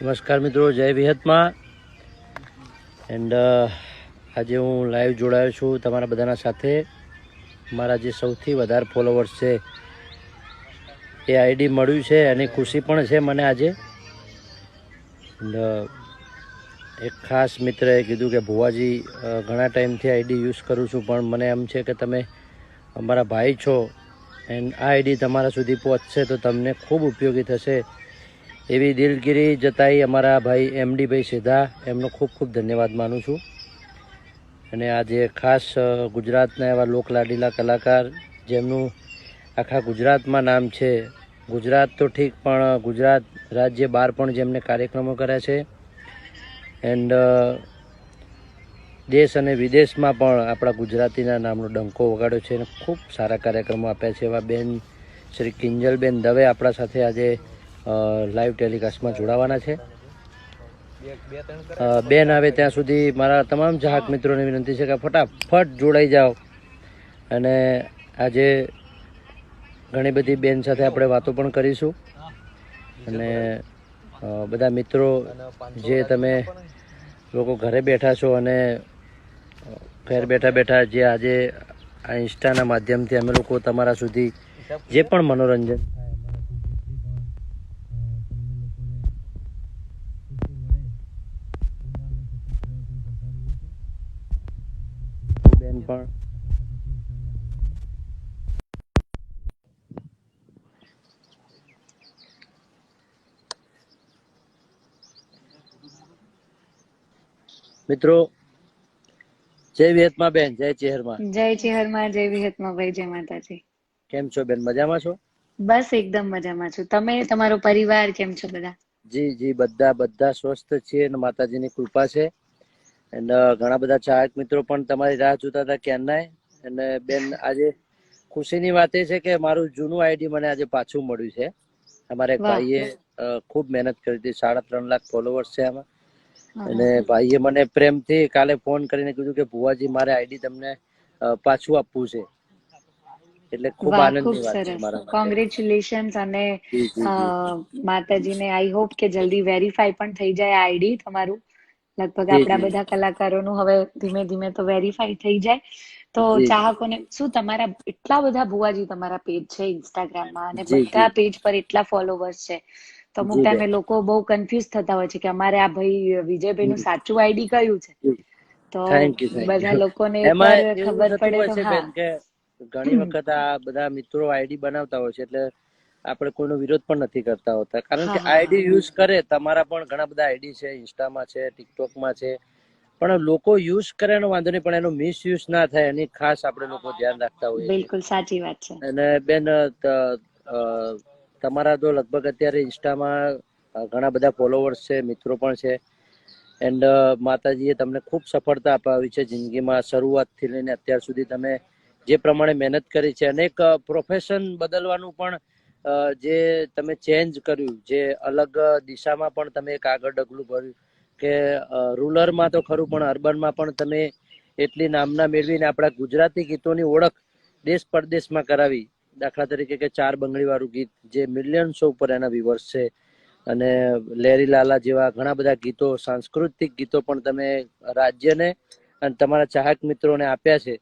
નમસ્કાર મિત્રો, જય વિહતમાં. એન્ડ આજે હું લાઈવ જોડાયો છું તમારા બધાના સાથે. મારા જે સૌથી વધારે ફોલોવર્સ છે એ આઈડી મળ્યું છે, એની ખુશી પણ છે મને આજે. એન્ડ એક ખાસ મિત્રએ કીધું કે ભુવાજી ઘણા ટાઈમથી આઈડી યુઝ કરું છું, પણ મને એમ છે કે તમે અમારા ભાઈ છો એન્ડ આ આઈડી તમારા સુધી પહોંચશે તો તમને ખૂબ ઉપયોગી થશે એવી દિલગીરી જતાઈ અમારા ભાઈ એમડી ભાઈ સીધા, એમનો ખૂબ ખૂબ ધન્યવાદ માનું છું. અને આજે ખાસ ગુજરાતના એવા લોકલાડીલા કલાકાર જેમનું આખા ગુજરાતમાં નામ છે, ગુજરાત તો ઠીક પણ ગુજરાત રાજ્ય બહાર પણ જેમને કાર્યક્રમો કર્યા છે એન્ડ દેશ અને વિદેશમાં પણ આપણા ગુજરાતીના નામનો ડંકો વગાડ્યો છે અને ખૂબ સારા કાર્યક્રમો આપ્યા છે. એવા બેન શ્રી કિંજલબેન દવે આપણા સાથે આજે લાઈવ ટેલિકાસ્ટમાં જોડાવાના છે. બેન આવે ત્યાં સુધી મારા તમામ ચાહક મિત્રોને વિનંતી છે કે ફટાફટ જોડાઈ જાઓ. અને આજે ઘણી બધી બેન સાથે આપણે વાતો પણ કરીશું. અને બધા મિત્રો જે તમે લોકો ઘરે બેઠા છો અને ઘર બેઠા બેઠા જે આજે આ ઇન્સ્ટાના માધ્યમથી અમે લોકો તમારા સુધી જે પણ મનોરંજન બેન પણ મિત્રો, જય વિહતમાં બેન, જય ચેહરમાં. જય ચેહરમાં, જય વિહતમાં ભાઈ, જય માતાજી. કેમ છો બેન, મજામાં છો? બસ એકદમ મજામાં છું. તમે, તમારો પરિવાર કેમ છો બધા? જી બધા સ્વસ્થ છીએ અને માતાજીની કૃપા છે. એન્ડ ઘણા બધા ચાહક મિત્રો પણ તમારી રાહ જોતા હતા ક્યારનાય. અને બેન આજે ખુશીની વાત એ છે કે મારું જૂનું આઈડી મને આજે પાછું મળ્યું છે. અમારા એક ભાઈએ ખૂબ મહેનત કરી હતી. 3.5 લાખ ફોલોવર્સ છે આમાં. અને ભાઈએ મને પ્રેમથી કાલે ફોન કરીને કીધું કે ભુવાજી, મારે આઈડી તમને પાછું આપવું છે. એટલે ખૂબ આનંદની વાત છે મારા માટે. કોંગ્રેચ્યુલેશન્સ. અને જી જી જી માતાજીને આઈ હોપ કે જલ્દી વેરીફાઈ પણ થઈ જાય આઈડી તમારું. લગભગ જી આપણા જી બધા કલાકારોનું હવે ધીમે ધીમે તો વેરીફાઈ થઈ જાય. તો જી ચાહકોને શું, તમારા એટલા બધા ભુવાજી તમારા પેજ છે ઇન્સ્ટાગ્રામમાં અને જી બધા જી પેજ પર એટલા ફોલોવર્સ છે, તો અમુક જી બેન ટાઈમે લોકો બહુ કન્ફ્યુઝ થતા હોય છે કે અમારે આ ભાઈ વિજયભાઈ નું સાચું આઈડી કયું છે. તો થેન્ક બધા યુ. લોકોને એકવાર એમાં એવું ખબર થતું પડે હોય તો છે બેન કે ઘણી વખત આ બધા મિત્રો આઈડી બનાવતા હોય છે, એટલે આપણે કોઈનો વિરોધ પણ નથી કરતા હોતા. કારણ કે આઈડી યુઝ કરે, તમારા પણ ઘણા બધા આઈડી છે, ઇન્સ્ટામાં છે, ટિકટોકમાં છે, પણ લોકો યુઝ કરે એનો વાંધો નહીં, પણ એનો મિસયુઝ ના થાય એની ખાસ આપણે લોકો ધ્યાન રાખતા હોઈએ છીએ. બિલકુલ સાચી વાત છે. અને બેન, તમારા તો લગભગ અત્યારે ઇન્સ્ટામાં ઘણા બધા ફોલોવર્સ છે, મિત્રો પણ છે. એન્ડ માતાજીએ તમને ખૂબ સફળતા અપાવી છે જિંદગીમાં. શરૂઆતથી લઈને અત્યાર સુધી તમે જે પ્રમાણે મહેનત કરી છે, અનેક પ્રોફેશન બદલવાનું પણ જે તમે ચેન્જ કર્યું, જે અલગ દિશામાં પણ તમે એક આગળ ડગલું ભર્યું કે રૂરલમાં તો ખરું પણ અર્બનમાં પણ તમે એટલી નામના મેળવીને આપણા ગુજરાતી ગીતોની ઓળખ દેશ પરદેશમાં કરાવી. દાખલા તરીકે કે 4 બંગડી વાળું ગીત જે મિલિયન્સો ઉપર એના વ્યુઅર્સ છે, અને લેરી લાલા જેવા ઘણા બધા ગીતો, સાંસ્કૃતિક ગીતો પણ તમે રાજ્યને અને તમારા ચાહક મિત્રોને આપ્યા છે.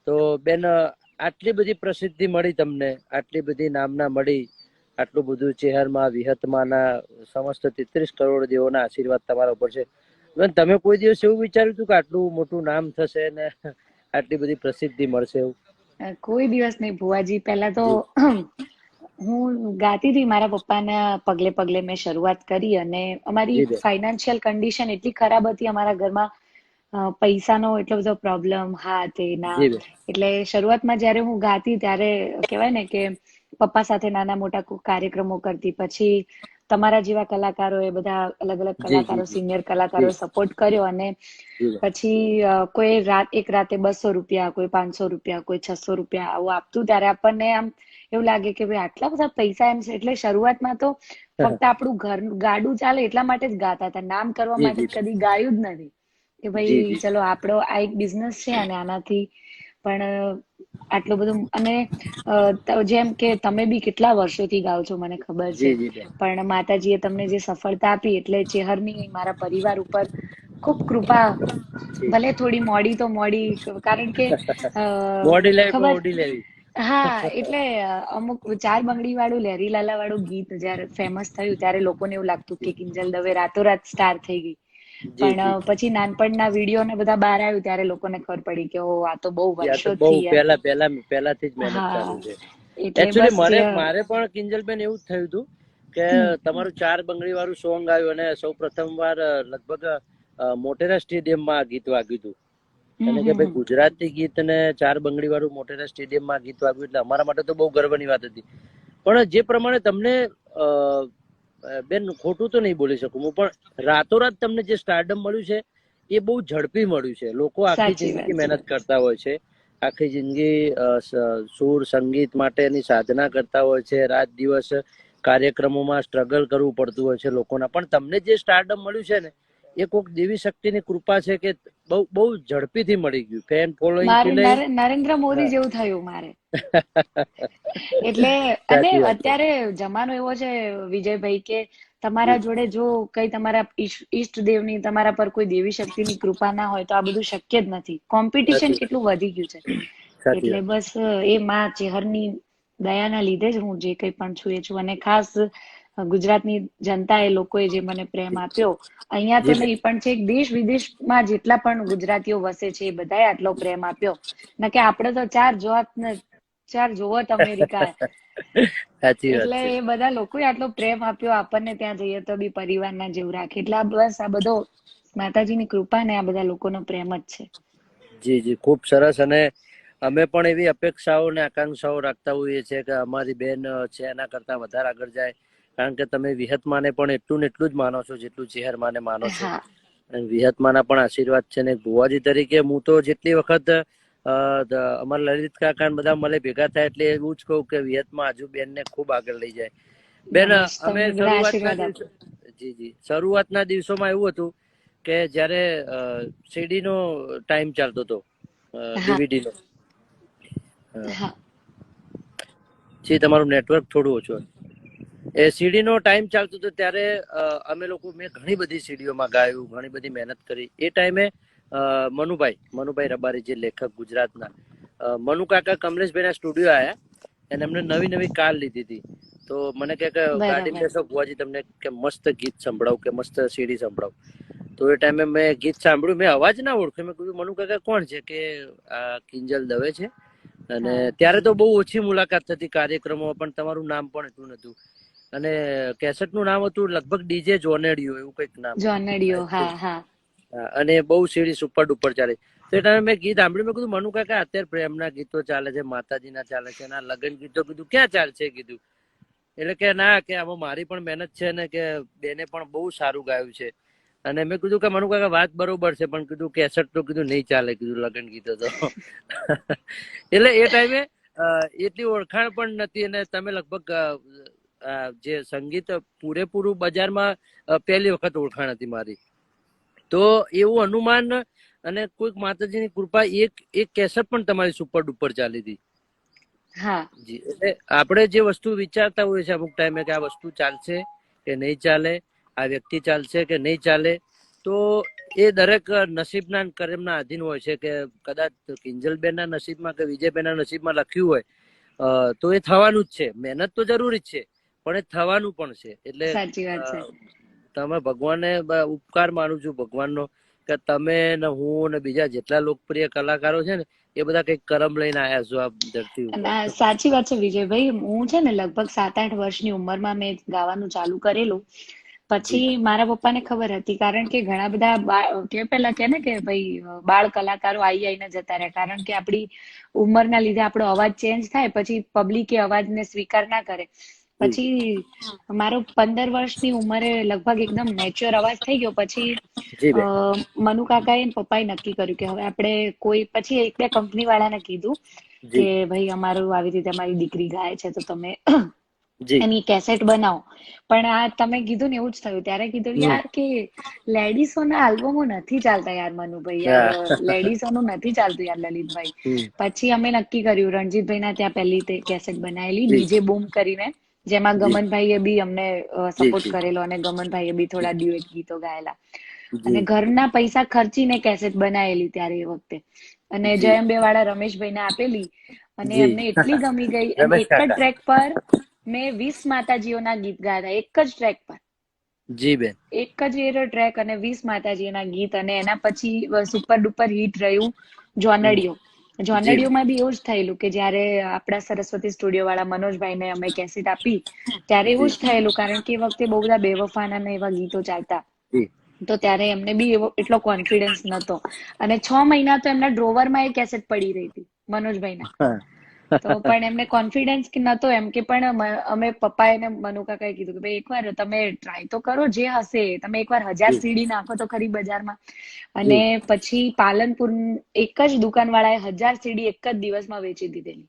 તો બેન, આટલી બધી પ્રસિદ્ધિ મળી તમને, આટલી બધી નામના મળી, આટલું બધું ચેહરમાં વિહતમાંના સમસ્ત 33 કરોડ દેવોના આશીર્વાદ તમારા ઉપર છે. તમે કોઈ દિવસ એવું વિચાર્યું હતું કે આટલું મોટું નામ થશે ને આટલી બધી પ્રસિદ્ધિ મળશે એવું? કોઈ દિવસ નહીં ભુવાજી. પહેલા તો જી હું ગાતી હતી, મારા પપ્પાના પગલે પગલે મેં શરૂઆત કરી. અને અમારી જી બેન. ફાઇનાન્શિયલ કન્ડિશન એટલી ખરાબ હતી અમારા ઘરમાં, પૈસાનો એટલો બધો પ્રોબ્લેમ, હા તે ના. જી બેન. એટલે શરૂઆતમાં જ્યારે હું ગાતી ત્યારે કહેવાય ને કે પપ્પા સાથે નાના મોટા કાર્યક્રમો કરતી. પછી તમારા જેવા કલાકારો, એ બધા અલગ અલગ જી જી કલાકારો, જી સિનિયર જી કલાકારો સપોર્ટ કર્યો. અને જી બેન. પછી કોઈ એક રાતે 200 રૂપિયા, કોઈ 500 રૂપિયા, કોઈ 600 રૂપિયા આવું આપતું, ત્યારે આપણને આમ એવું લાગે કે ભાઈ આટલા બધા પૈસા એમ છે. એટલે શરૂઆતમાં તો ફક્ત આપણું ઘર ગાડું ચાલે એટલા માટે જ ગાતા હતા, નામ કરવા જી માટે જી કદી ગાયું જ નથી કે જી ભાઈ જી ચલો આપણો આ એક બિઝનેસ છે અને આનાથી પણ આટલું બધું અને જેમ કે તમે બી કેટલા વર્ષોથી ગાઓ છો મને ખબર છે, જી જી બેન. પણ માતાજીએ તમને જે સફળતા આપી એટલે ચેહરની મારા પરિવાર ઉપર ખૂબ કૃપા, જી. ભલે થોડી મોડી તો મોડી, કારણ કે મોડી લેવી પણ ખબર, ઓડી લેવી. હા એટલે અમુક ચાર બંગડી વાળું લહેરીલાલા વાળું ગીત જયારે ફેમસ થયું ત્યારે લોકોને એવું લાગતું કે કિંજલ દવે રાતોરાત સ્ટાર થઈ ગઈ, જી જી. પણ પછી નાનપણના વિડીયો ને બધા બહાર આવ્યું ત્યારે લોકોને ખબર પડી કે ઓ આ તો બહુ યા તો બહુ વર્ષોથી પહેલાથી જ મહેનત ચાલુ હા છે. એટલે એકચ્યુઅલી બસ જે મારે પણ કિંજલબેન એવું જ થયું હતું કે હમ તમારું ચાર બંગડી વાળું સોંગ આવ્યું અને સૌ પ્રથમ વાર લગભગ મોટેરા સ્ટેડિયમમાં આ ગીત વાગ્યું હતું. હમ અને કે હમ ભાઈ હમ ગુજરાતી ગીત ને ચાર બંગડી વાળું મોટેરા સ્ટેડિયમમાં ગીત વાગ્યું એટલે અમારા માટે તો બહુ ગર્વની વાત હતી. પણ જે પ્રમાણે તમને બેન ખોટું તો નહીં બોલી શકું હું, પણ રાતોરાત તમને જે સ્ટારડમ મળ્યું છે એ બહુ ઝડપી મળ્યું છે. લોકો આખી સાચી વાત જિંદગી છે. મહેનત કરતા હોય છે, આખી જિંદગી સુર સંગીત માટેની સાધના કરતા હોય છે, રાત દિવસ કાર્યક્રમોમાં સ્ટ્રગલ કરવું પડતું હોય છે લોકોના, પણ તમને જે સ્ટારડમ મળ્યું છે ને એ કોઈક દેવી શક્તિની કૃપા છે કે બહુ બહુ ઝડપીથી મળી ગયું. ફેન ફોલોઈંગ મારે થી લઈ નરેન્દ્ર મોદી હા. જેવું થયું મારે. એટલે અને સાચી વાત છે. અત્યારે જમાનો એવો છે વિજયભાઈ કે જી તમારા જોડે જો કઈ તમારા ઈષ્ટ દેવની તમારા પર કોઈ દેવી શક્તિની કૃપા ના હોય તો આ બધું શક્ય જ નથી. કોમ્પિટિશન નથી. કેટલું વધી ગયું છે, સાચી એટલે વાત. બસ એ માં ચેહરની દયાના લીધે જ હું જે કઈ પણ છું એ છું. અને ખાસ ગુજરાતની જનતા એ લોકોએ જે મને પ્રેમ આપ્યો, અહીંયા તો જી બેન. નહીં પણ છે દેશ વિદેશમાં જેટલા પણ ગુજરાતીઓ વસે છે એ બધાએ આટલો પ્રેમ આપ્યો ને કે આપણે તો ચાર જોવત અમેરિકા, સાચી વાત એટલે છે. એ બધા લોકોએ આટલો પ્રેમ આપ્યો આપણને ત્યાં જઈએ તો બી પરિવારના જેવું રાખે, એટલે બસ આ બધો માતાજીની કૃપા ને આ બધા લોકોનો પ્રેમ જ છે. જી જી, ખૂબ સરસ. અને અમે પણ એવી અપેક્ષાઓ અને આકાંક્ષાઓ રાખતા હોઈએ છીએ કે અમારી બેન છે એના કરતા વધારે આગળ જાય, કારણ કે તમે વિહતમાને પણ એટલું ને એટલું જ માનો છો જેટલું ચેહરમાને માનો છો. હા વિહતમાના પણ આશીર્વાદ છે ને ભુવાજી તરીકે હું તો જેટલી વખત અમારા લલિત કાકા બધા મળે ભેગા થાય એટલે એવું જ કહું કે વિહતમાં હજુ બેન ને ખૂબ આગળ લઈ જાય. બેન બસ અમે તમને બધા શરૂઆતના આશીર્વાદ આપો. દિવસો, જી જી, શરૂઆતના દિવસોમાં એવું હતું કે જયારે સીડી નો ટાઈમ ચાલતો હતો, હા ડીવીડી નો. હા જી, તમારું નેટવર્ક થોડું ઓછું. એ સીડી નો ટાઈમ ચાલતો હતો ત્યારે અમે લોકો, મેં ઘણી બધી સીડીઓમાં ગાયું, ઘણી બધી મહેનત કરી. એ ટાઈમે મનુભાઈ રબારી, જે લેખક ગુજરાતના, મનુ કાકા કમલેશભાઈ ના સ્ટુડિયો આયા અને એમને નવી નવી કાર લીધી હતી. તો મને કે ગાડીમાં બરાબર બેસો ભુવાજી, તમને કે મસ્ત ગીત સંભળાવું, કે મસ્ત સીડી સંભળાવું. તો એ ટાઈમે મેં ગીત સાંભળ્યું, મેં અવાજ ના ઓળખ્યો. મેં કીધું મનુ કાકા કોણ છે? કે આ કિંજલ દવે છે. અને હા ત્યારે તો બહુ ઓછી મુલાકાત થતી કાર્યક્રમો, પણ તમારું નામ પણ એટલું નતું. અને કેસેટ નું નામ હતું લગભગ ડીજે જોનેડિયો, એવું કઈક નામ જોનડીઓ, હતું. હા હા અને બહુ સીડી સુપર ડુપર ચાલે. તો એ ટાઈમે મેં ગીત સાંભળ્યું. મેં કીધું મનુ કાકા અત્યારે પ્રેમના ગીતો ચાલે છે, માતાજીના ચાલે છે, એના લગ્ન ગીતો, કીધું ક્યાં ચાલશે કીધું. એટલે કે ના, કે આમાં મારી પણ મહેનત છે ને, કે બેને પણ બહુ સારું ગાયું છે. અને મેં કીધું કે મનુ કાકા વાત બરોબર છે, પણ કીધું કેસેટ તો કીધું નહીં ચાલે, કીધું લગ્ન ગીતો તો. એટલે એ ટાઈમે એટલી ઓળખાણ પણ નથી. અને તમે લગભગ જે સંગીત પૂરેપૂરું બજારમાં પહેલી વખત ઓળખાણ હતી મારી. તો એવું અનુમાન અને કોઈક માતાજીની કૃપા, એક કેસેટ પણ તમારી સુપર ડુપર ચાલી હતી. હા જી, એટલે આપણે જે વસ્તુ વિચારતા હોઈએ છીએ અમુક ટાઈમે કે આ વસ્તુ ચાલશે કે નહીં ચાલે, આ વ્યક્તિ ચાલશે કે નહીં ચાલે, તો એ દરેક નસીબના કર્મના આધીન હોય છે. કે કદાચ કિંજલબેનના નસીબમાં કે વિજયબેનના નસીબમાં લખ્યું હોય તો એ થવાનું જ છે. મહેનત તો જરૂરી જ છે, પણ એ થવાનું પણ છે. એટલે સાચી વાત છે. તમે ભગવાનને ઉપકાર માનું છું ભગવાનનો, કે તમે ને હું ને બીજા જેટલા લોકપ્રિય કલાકારો છે ને, એ બધા કઈક કરમ લઈને આયા છો આ ધરતી ઉપર. સાચી વાત છે વિજયભાઈ. હું છે ને લગભગ 7-8 વર્ષની ઉંમરમાં મેં ગાવાનું ચાલુ કરેલું. જી પછી મારા પપ્પાને ખબર હતી, કારણ કે ઘણા બધા પેલા કે ને કે ભાઈ બાળ કલાકારો આવીને જતા રહ્યા, કારણ કે આપણી ઉંમરના લીધે આપણો અવાજ ચેન્જ થાય, પછી પબ્લિક એ અવાજને સ્વીકાર ના કરે. જી પછી મારો 15 વર્ષની ઉંમરે લગભગ એકદમ મેચ્યોર અવાજ થઈ ગયો. પછી જી બેન. મનુ કાકાએ ને પપ્પાએ નક્કી કર્યું કે હવે આપણે કોઈ, પછી એક બે કંપની વાળાને કીધું કે જી ભાઈ અમારું આવી રીતે અમારી દીકરી ગાય છે, તો તમે જી એની કેસેટ બનાવો. પણ આ તમે કીધું ને એવું જ થયું. ત્યારે કીધું યાર કે લેડીસોના આલ્બમો નથી ચાલતા યાર મનુભાઈ, યાર લેડીસોનું નથી ચાલતું યાર લલિતભાઈ. પછી અમે નક્કી કર્યું, રણજીતભાઈના ત્યાં પહેલી તે કેસેટ બનાવેલી ડીજે બૂમ કરીને, જેમાં ગમનભાઈએ બી અમને સપોર્ટ કરેલો અને ગમનભાઈએ બી થોડા ડ્યુએટ ગીતો ગાયેલા. અને ઘરના પૈસા ખર્ચીને કેસેટ બનાવેલી ત્યારે એ વખતે. અને જયંબે વાળા રમેશભાઈને આપેલી અને એમને એટલી ગમી ગઈ. અને એક જ ટ્રેક પર મેં 20 માતાજીઓના ગીત ગાયા, એક જ ટ્રેક પર. જી બેન. એક જ એરો ટ્રેક અને 20 માતાજીના ગીત. અને એના પછી સુપર ડુપર હિટ રહ્યું જોનડીઓ. જોનડીઓમાં બી એવું જ થયેલું કે જયારે આપણા સરસ્વતી સ્ટુડિયો વાળા મનોજભાઈને અમે કેસેટ આપી ત્યારે એવું જ થયેલું, કારણ કે એ વખતે બહુ બધા બેવફાના ને એવા ગીતો ચાલતા. તો ત્યારે એમને બી એટલો કોન્ફિડન્સ નતો. અને 6 મહિના તો એમના ડ્રોવરમાં એ કેસેટ પડી રહી હતી મનોજભાઈના. તો પણ એમને કોન્ફિડન્સ નતો એમ કે, પણ અમે પપ્પાએ ને મનુ કાકાએ કીધું કે ભાઈ એકવાર તમે ટ્રાય તો કરો, જે હશે તમે એકવાર 1000 સીડી નાખો તો ખરી બજારમાં. અને પછી પાલનપુર એક જ દુકાન વાળાએ 1000 સીડી એક જ દિવસમાં વેચી દીધેલી.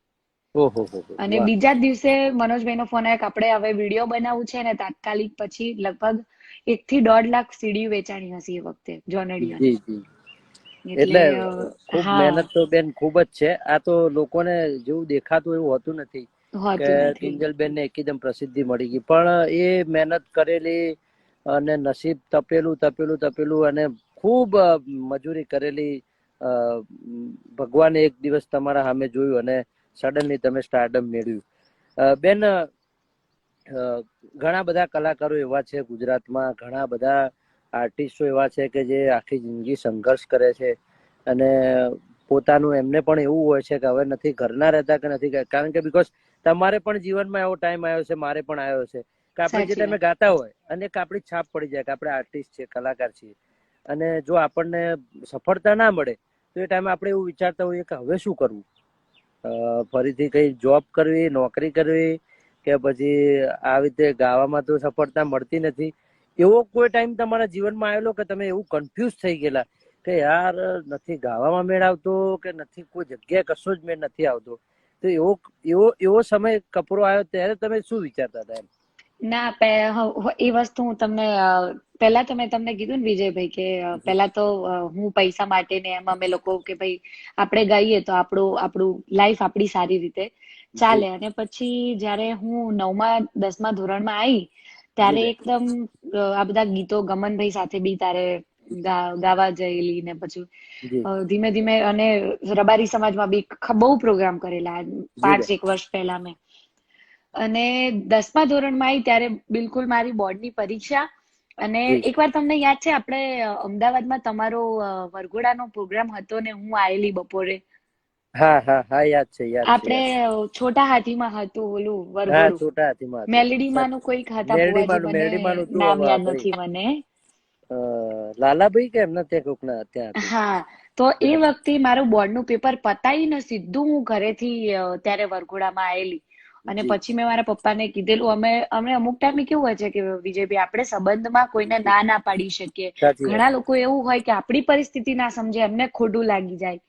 અને બીજા જ દિવસે મનોજભાઈનો ફોન આવ્યો કે આપણે હવે વિડીયો બનાવવું છે ને તાત્કાલિક. પછી લગભગ 1 થી 1.5 લાખ સીડી વેચાણી હશે એ વખતે જોનડીઓની. એટલે ખૂબ મહેનત તો બેન ખૂબ જ છે. આ તો લોકોને જેવું દેખાતું એવું હોતું નથી કે કિંજલબેન ને એકદમ પ્રસિદ્ધિ મળી ગઈ, પણ એ મહેનત કરેલી અને નસીબ તપેલું અને ખૂબ મજૂરી કરેલી. ભગવાને એક દિવસ તમારા સામે જોયું અને સડનલી તમે સ્ટારડમ મેળવ્યું. બેન, ઘણા બધા કલાકારો એવા છે ગુજરાતમાં, ઘણા બધા આર્ટિસ્ટો એવા છે કે જે આખી જિંદગી સંઘર્ષ કરે છે અને પોતાનું એમને પણ એવું હોય છે કે હવે નથી ઘરના રહેતા કે નથી, કારણ કે બીકોઝ તમારે પણ જીવનમાં એવો ટાઈમ આવ્યો છે, મારે પણ આવ્યો છે કે આપણે જે ટાઈમે ગાતા હોય અને એક આપણી છાપ પડી જાય કે આપણે આર્ટિસ્ટ છે, કલાકાર છીએ. અને જો આપણને સફળતા ના મળે તો એ ટાઈમે આપણે એવું વિચારતા હોઈએ કે હવે શું કરવું, ફરીથી કઈ જોબ કરવી, નોકરી કરવી, કે પછી આવી રીતે ગાવામાં તો સફળતા મળતી નથી. એવો કોઈ ટાઈમ તમારા જીવનમાં આવેલો કે તમે એવું કન્ફ્યુઝ થઈ ગયેલા કે યાર નથી ગાવામાં મેળ આવતો કે નથી કોઈ જગ્યાએ કશો જ મેળ નથી આવતો, તો એવો સમય કપરો આવ્યો ત્યારે તમે શું વિચારતા હતા? ના, એ વસ્તુ હું તમને પહેલા તો મેં તમને કીધું ને વિજયભાઈ કે પહેલા તો હું પૈસા માટે ને એમ અમે લોકો કે ભાઈ આપણે ગાઈએ તો આપણું લાઈફ આપણી સારી રીતે ચાલે. અને પછી જયારે હું 9મા 10મા ધોરણમાં આવી ત્યારે એકદમ આ બધા ગીતો ગમનભાઈ સાથે બી તારે ગાવા જયેલી ને પછી ધીમે ધીમે. અને રબારી સમાજમાં બી બહુ પ્રોગ્રામ કરેલા 5-1 વર્ષ પહેલા મેં. અને 10મા ધોરણમાં આવી ત્યારે બિલકુલ મારી બોર્ડની પરીક્ષા. અને એકવાર તમને યાદ છે આપણે અમદાવાદમાં તમારો વરઘોડાનો પ્રોગ્રામ હતો ને હું આવેલી બપોરે? હા, યાદ છે. આપણે છોટા હાથીમાં હતું ઓલું વરઘોડું, મેલડીમાંનું કોઈક હતા બુવાજી, મને નામ યાદ નથી મને. લાલાભાઈ કે એમના ત્યાં કોકના ત્યાં. હા, તો એ વખતે મારું બોર્ડનું પેપર પતાવીને સીધું હું ઘરેથી ત્યારે વરઘોડામાં આવેલી. અને પછી મેં મારા પપ્પાને કીધેલું. અમે અમુક ટાઈમે કેવું હોય છે કે વિજયભાઈ, આપણે સંબંધમાં કોઈને ના પાડી શકીએ. ઘણા લોકો એવું હોય કે આપણી પરિસ્થિતિ ના સમજે, એમને ખોટું લાગી જાય.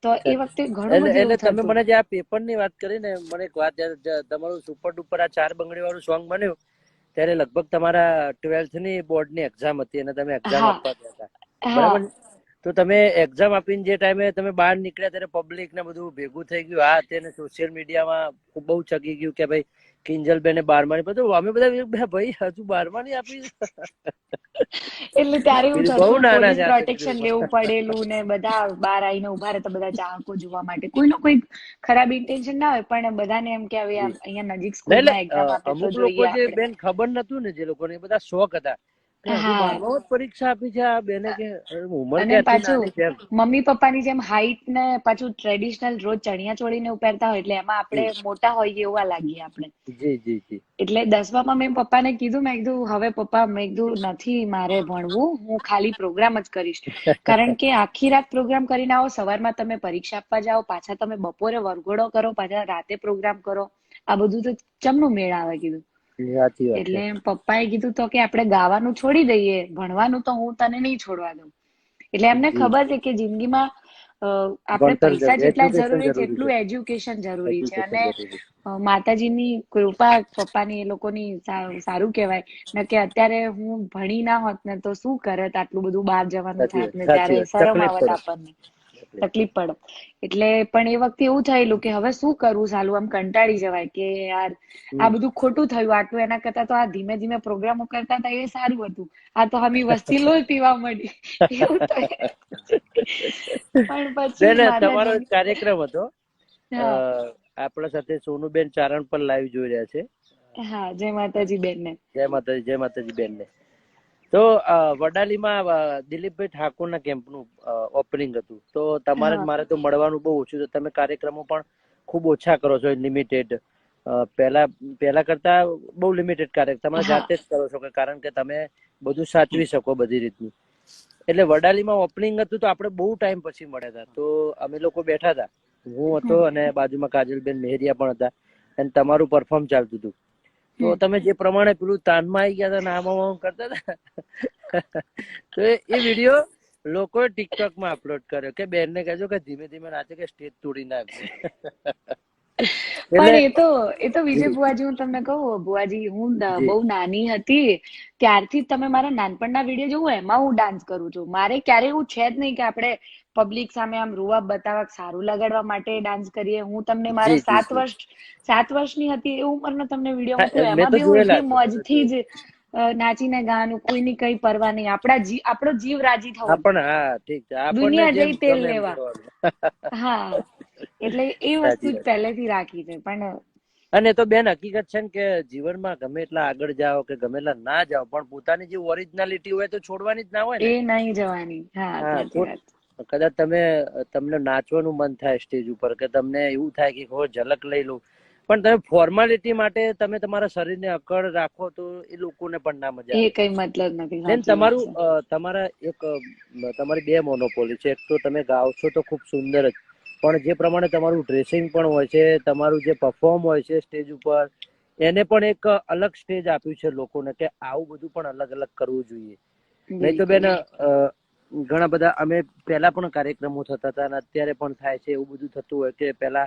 તો એ વખતે ઘણું બધું એવું થતું. તમે મને જે આ પેપર ની વાત કરી ને, મને એક વાત યાદ, તમારું સુપર ડુપર આ 4 બંગડી વાળું સોંગ બન્યું ત્યારે લગભગ તમારા 12th ની બોર્ડ ની એક્ઝામ હતી અને તમે એક્ઝામ આપવા ગયા હતા, બરાબર? તો તમે એક્ઝામ આપીને જે ટાઈમે તમે બહાર નીકળ્યા ત્યારે પબ્લિક ને બધું ભેગું થઈ ગયું. હા, તેને સોશિયલ મીડિયામાં બહુ ચગી ગયું કે ભાઈ કિંજલબેને 12માની, બધું અમે બધા ભાઈ હજુ 12માની આપી. એટલે ત્યારે એવું થતું, પોલીસ પ્રોટેક્શન લેવું પડેલું ને બધા બહાર આવીને ઉભા રહેતા બધા ચાહકો જોવા માટે. કોઈનો કોઈ ખરાબ ઇન્ટેન્શન ના હોય, પણ બધાને એમ કે હવે અહીંયા નજીક સ્કૂલમાં એક્ઝામ આપે તો જોઈએ આપણે. બેન ખબર નતું ને જે લોકોને, બધા શોખ હતા કે હજુ 12માં પરીક્ષા આપી છે આ બેને, કે ઉંમર ક્યાંથી નાની છે. મમ્મી પપ્પાની જેમ હાઈટ ને પાછું ટ્રેડિશનલ રોજ ચણિયા ચોળીને પહેરતા હોય એટલે એમાં આપણે મોટા હોઈએ એવા લાગીએ આપણે. એટલે 10મામાં મેં પપ્પાને કીધું, મેં કીધું હવે પપ્પા, મેં કીધું નથી મારે ભણવું, હું ખાલી પ્રોગ્રામ જ કરીશ. કારણ કે આખી રાત પ્રોગ્રામ કરીને આવો, સવારમાં તમે પરીક્ષા આપવા જાઓ, પાછા તમે બપોરે વરઘોડો કરો, પાછા રાતે પ્રોગ્રામ કરો, આ બધું તો ચમનું મેળ આવે કીધું. એટલે પપ્પાએ કીધું તો કે આપણે ગાવાનું છોડી દઈએ, ભણવાનું તો હું તને નહીં છોડવા દઉં. એટલે એમને ખબર છે કે જિંદગીમાં આપણે ભણતર પૈસા જેટલા એજ્યુકેશન જરૂરી છે જરૂરી એટલું છે. એજ્યુકેશન જરૂરી છે. એજ્યુકેશન અને જરૂરી છે. માતાજીની કૃપા, પપ્પાની, એ લોકોની સારું કહેવાય ને કે અત્યારે હું ભણી ના હોત ને તો શું કરત, આટલું બધું બહાર જવાનું સાચી થાત વાત, ને સાચી ત્યારે વાત. શરમ તકલીફ આવત પડે. આપણને, તકલીફ પડે. એટલે પણ એ વખતે એવું થયેલું કે હવે શું કરવું, સાલું આમ કંટાળી જવાય કે યાર આ હમ. બધું ખોટું થયું આટલું, એના કરતા તો આ ધીમે ધીમે પ્રોગ્રામો કરતા હતા એ સારું હતું. આ તો હમી વસ્તી લોહી પીવા મળી એવું થાય. પણ પછી બેન, તમારો માતાજીની, કાર્યક્રમ હતો. હા આપણા સાથે સોનુબેન ચારણ પણ લાઈવ જોઈ રહ્યા છે. હા, જય માતાજી બેન ને. જય માતાજી, જય માતાજી બેન ને. તો વડાલીમાં દિલીપભાઈ ઠાકોરના કેમ્પનું ઓપનિંગ હતું. તો તમારે હા મારે તો મળવાનું બહુ ઓછું છે. તમે કાર્યક્રમો પણ ખૂબ ઓછા કરો છો, લિમિટેડ. પહેલા કરતા બહુ લિમિટેડ કાર્યક્રમ તમે હા જાતે જ કરો છો, કારણ કે તમે બધું સાચવી શકો બધી રીતનું. એટલે વડાલીમાં ઓપનિંગ હતું તો આપણે બહુ ટાઈમ પછી મળ્યા હતા. તો અમે લોકો બેઠા હતા, હું હતો હમ અને બાજુમાં કાજલબેન મેહરિયા પણ હતા, અને તમારું પરફોર્મ ચાલતું હતું. તો હમ તમે જે પ્રમાણે પેલું તાનમાં આવી ગયા હતા, નામ કરતા હતા, તો એ વિડીયો લોકોએ ટિકટોક માં અપલોડ કર્યો કે બેન ને કહેજો કે ધીમે ધીમે નાચે કે સ્ટેજ તોડી નાખશે. પણ એટલે એ તો વિજય જી બુઆજી, હું તમને કહું બુઆજી, હું જી બહુ નાની હતી ત્યારથી તમે મારા નાનપણના વિડીયો જોવો એમાં હું ડાન્સ કરું છું. મારે ક્યારેય એવું છે જ નહીં કે આપણે પબ્લિક સામે આમ રૂઆબ બતાવવા, સારું લગાડવા માટે ડાન્સ કરીએ. હું તમને મારો જી જી જી 7 વર્ષની હતી એ ઉંમરનો તમને વિડીયો હા, મોકલું, મેં એમાં તો બી હું જોયેલા એટલી છે, મેં તો મોજથી જોયેલા. જ નાચીને ગાવાનું, કોઈની કઈ પરવા નહીં. આપણો જીવ રાજી થવો પણ જોઈએ, હા ઠીક છે, આપણને દુનિયા જેમ જઈ તેલ ગમે એમ લેવા. કરવાનું. હા, એટલે એ વસ્તુ સાચી જ વાત. પહેલેથી રાખી છે. પણ અને એ તો બેન હકીકત છે ને કે જીવનમાં ગમે એટલા આગળ જાઓ કે ગમે એટલા ના જાઓ, પણ પોતાની જે ઓરિજિનાલિટી હોય તો છોડવાની જ ના હોય એ ને. નહીં જવાની. હા, હા, સાચી વાત. કદાચ તમને નાચવાનું મન થાય સ્ટેજ ઉપર, કે તમને એવું થાય કે હો ઝલક લઈ લઉં, પણ તમે ફોર્માલિટી માટે તમે તમારા શરીરને અકડ રાખો તો એ લોકોને પણ ના મજા એ આવે. કઈ મતલબ નથી. બેન, સાચી વાત છે. તમારી બે મોનોપોલી છે. એક તો તમે ગાઓ છો તો ખૂબ સુંદર જ, પણ જે પ્રમાણે તમારું ડ્રેસિંગ પણ હોય છે, તમારું જે પરફોર્મ હોય છે સ્ટેજ ઉપર, એને પણ એક અલગ સ્ટેજ આપ્યું છે લોકોને કે આવું બધું પણ અલગ અલગ કરવું જોઈએ. નહીં તો બેન, બિલકુલ. ઘણા બધા અમે પહેલા પણ કાર્યક્રમો થતા હતા અને અત્યારે પણ થાય છે. એવું બધું થતું હોય કે પહેલા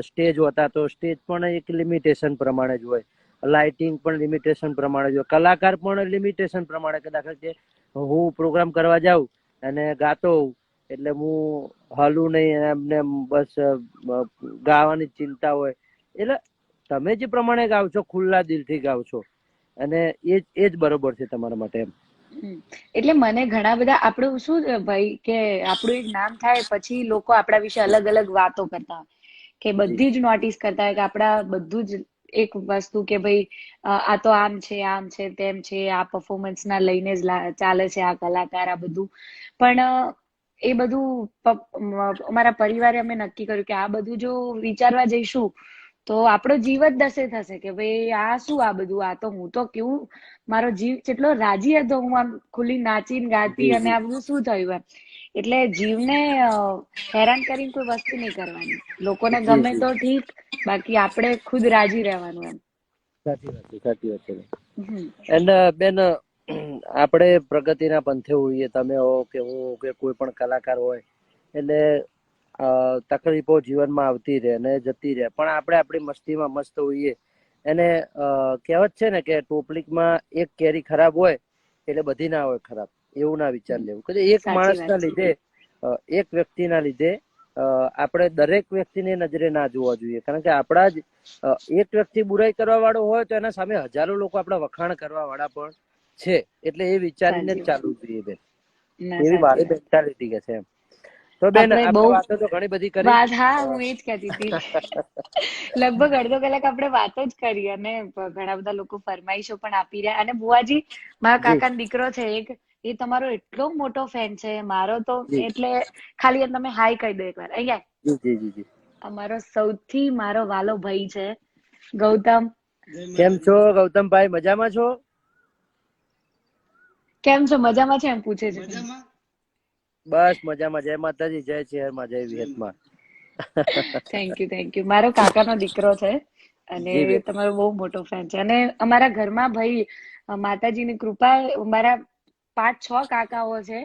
સ્ટેજ હતા તો સ્ટેજ પણ એક લિમિટેશન પ્રમાણે જ હોય, લાઇટિંગ પણ લિમિટેશન પ્રમાણે જ હોય, કલાકાર પણ લિમિટેશન પ્રમાણે. કદાચ કે હું પ્રોગ્રામ કરવા જાઉં અને ગાતો હોઉં એટલે હું હાલું નહીં, એમને બસ ગાવાની ચિંતા હોય. એટલે તમે જે પ્રમાણે ગાવ છો, ખુલ્લા દિલથી ગાવ છો, અને એ જ બરોબર છે તમારા માટે એમ. એટલે મને ઘણા બધા, આપણું શું છે ભાઈ કે આપણું એક નામ થાય પછી લોકો આપણા વિશે અલગ અલગ વાતો કરતા હોય, કે જી બધી જ નોટિસ કરતા હોય કે આપણા બધું જ એક વસ્તુ કે ભાઈ આ તો આમ છે તેમ છે, આ પરફોર્મન્સ ના લઈને જ ચાલે છે, આ કલાકાર, આ બધું. પણ એ બધું અમારા પરિવારે અમે નક્કી કર્યું કે આ બધું જો વિચારવા જઈશું તો આપણો જીવ જ દસે થશે કે ભાઈ આ શું, આ બધું, આ તો હું તો કેવું, મારો જીવ કેટલો રાજી હતો, હું આમ ખુલ્લી નાચીને ગાતી, જી અને જી આ બધું શું થયું એમ. એટલે જીવને હેરાન કરીને કોઈ વસ્તુ નહીં કરવાની. લોકોને જી ગમે જી તો ઠીક, બાકી આપણે ખુદ રાજી રહેવાનું એમ. સાચી વાત છે, સાચી વાત છે. હમ અને બેન, આપણે પ્રગતિના પંથે હોઈએ, તમે હો કે હું કે કોઈ પણ કલાકાર હોય, એટલે તકલીફો જીવનમાં આવતી રહે અને જતી રહે, પણ આપણે આપણી મસ્તીમાં મસ્ત હોઈએ. એને કહેવત છે ને કે ટોપલીમાં એક કેરી ખરાબ હોય એટલે બધી ના હોય ખરાબ, એવું ના વિચાર લેવું. કે એક સાચી વાત માણસના છે. લીધે, એક વ્યક્તિના લીધે આપણે દરેક વ્યક્તિને નજરે ના જોવા જોઈએ, કારણ કે આપણા જ એક વ્યક્તિ બુરાઈ કરવા વાળો હોય તો એના સામે હજારો લોકો આપણા વખાણ કરવા વાળા પણ છે. એટલે એ વિચારીને જ સાચી વાત. ચાલવું જોઈએ બેન. ના, એવી સાચી મારી વાત. મેન્ટાલિટી કે છે એમ. તો બેન, આપણે બહુ આપણે વાતો તો ઘણી બધી કરી. વાત, હા હું એજ કહેતી હતી. લગભગ અડધો કલાક આપણે વાતો જ કરી, અને ઘણા બધા લોકો ફરમાઈશો પણ આપી રહ્યા. અને બુઆજી, મારા જી કાકાનો દીકરો છે એક, એ તમારો એટલો મોટો ફેન છે. મારો તો જી એટલે ખાલી તમે હાય કહી દો એકવાર, અહીંયા જી જી જી જી. અમારો સૌથી મારો વાલો ભાઈ છે ગૌતમ. કેમ છો ગૌતમભાઈ, મજામાં છો? કેમ છો, મજામાં છે એમ પૂછે છે. બસ મજામાં. જય માતાજી, જય શહેરમાં, જય વિહતમાં. Thank you. મારો કાકાનો દીકરો છે અને જી બેન. તમારો બહુ મોટો ફેન છે. અને અમારા ઘરમાં ભાઈ માતાજીની કૃપા, અમારા 5-6 કાકાઓ છે,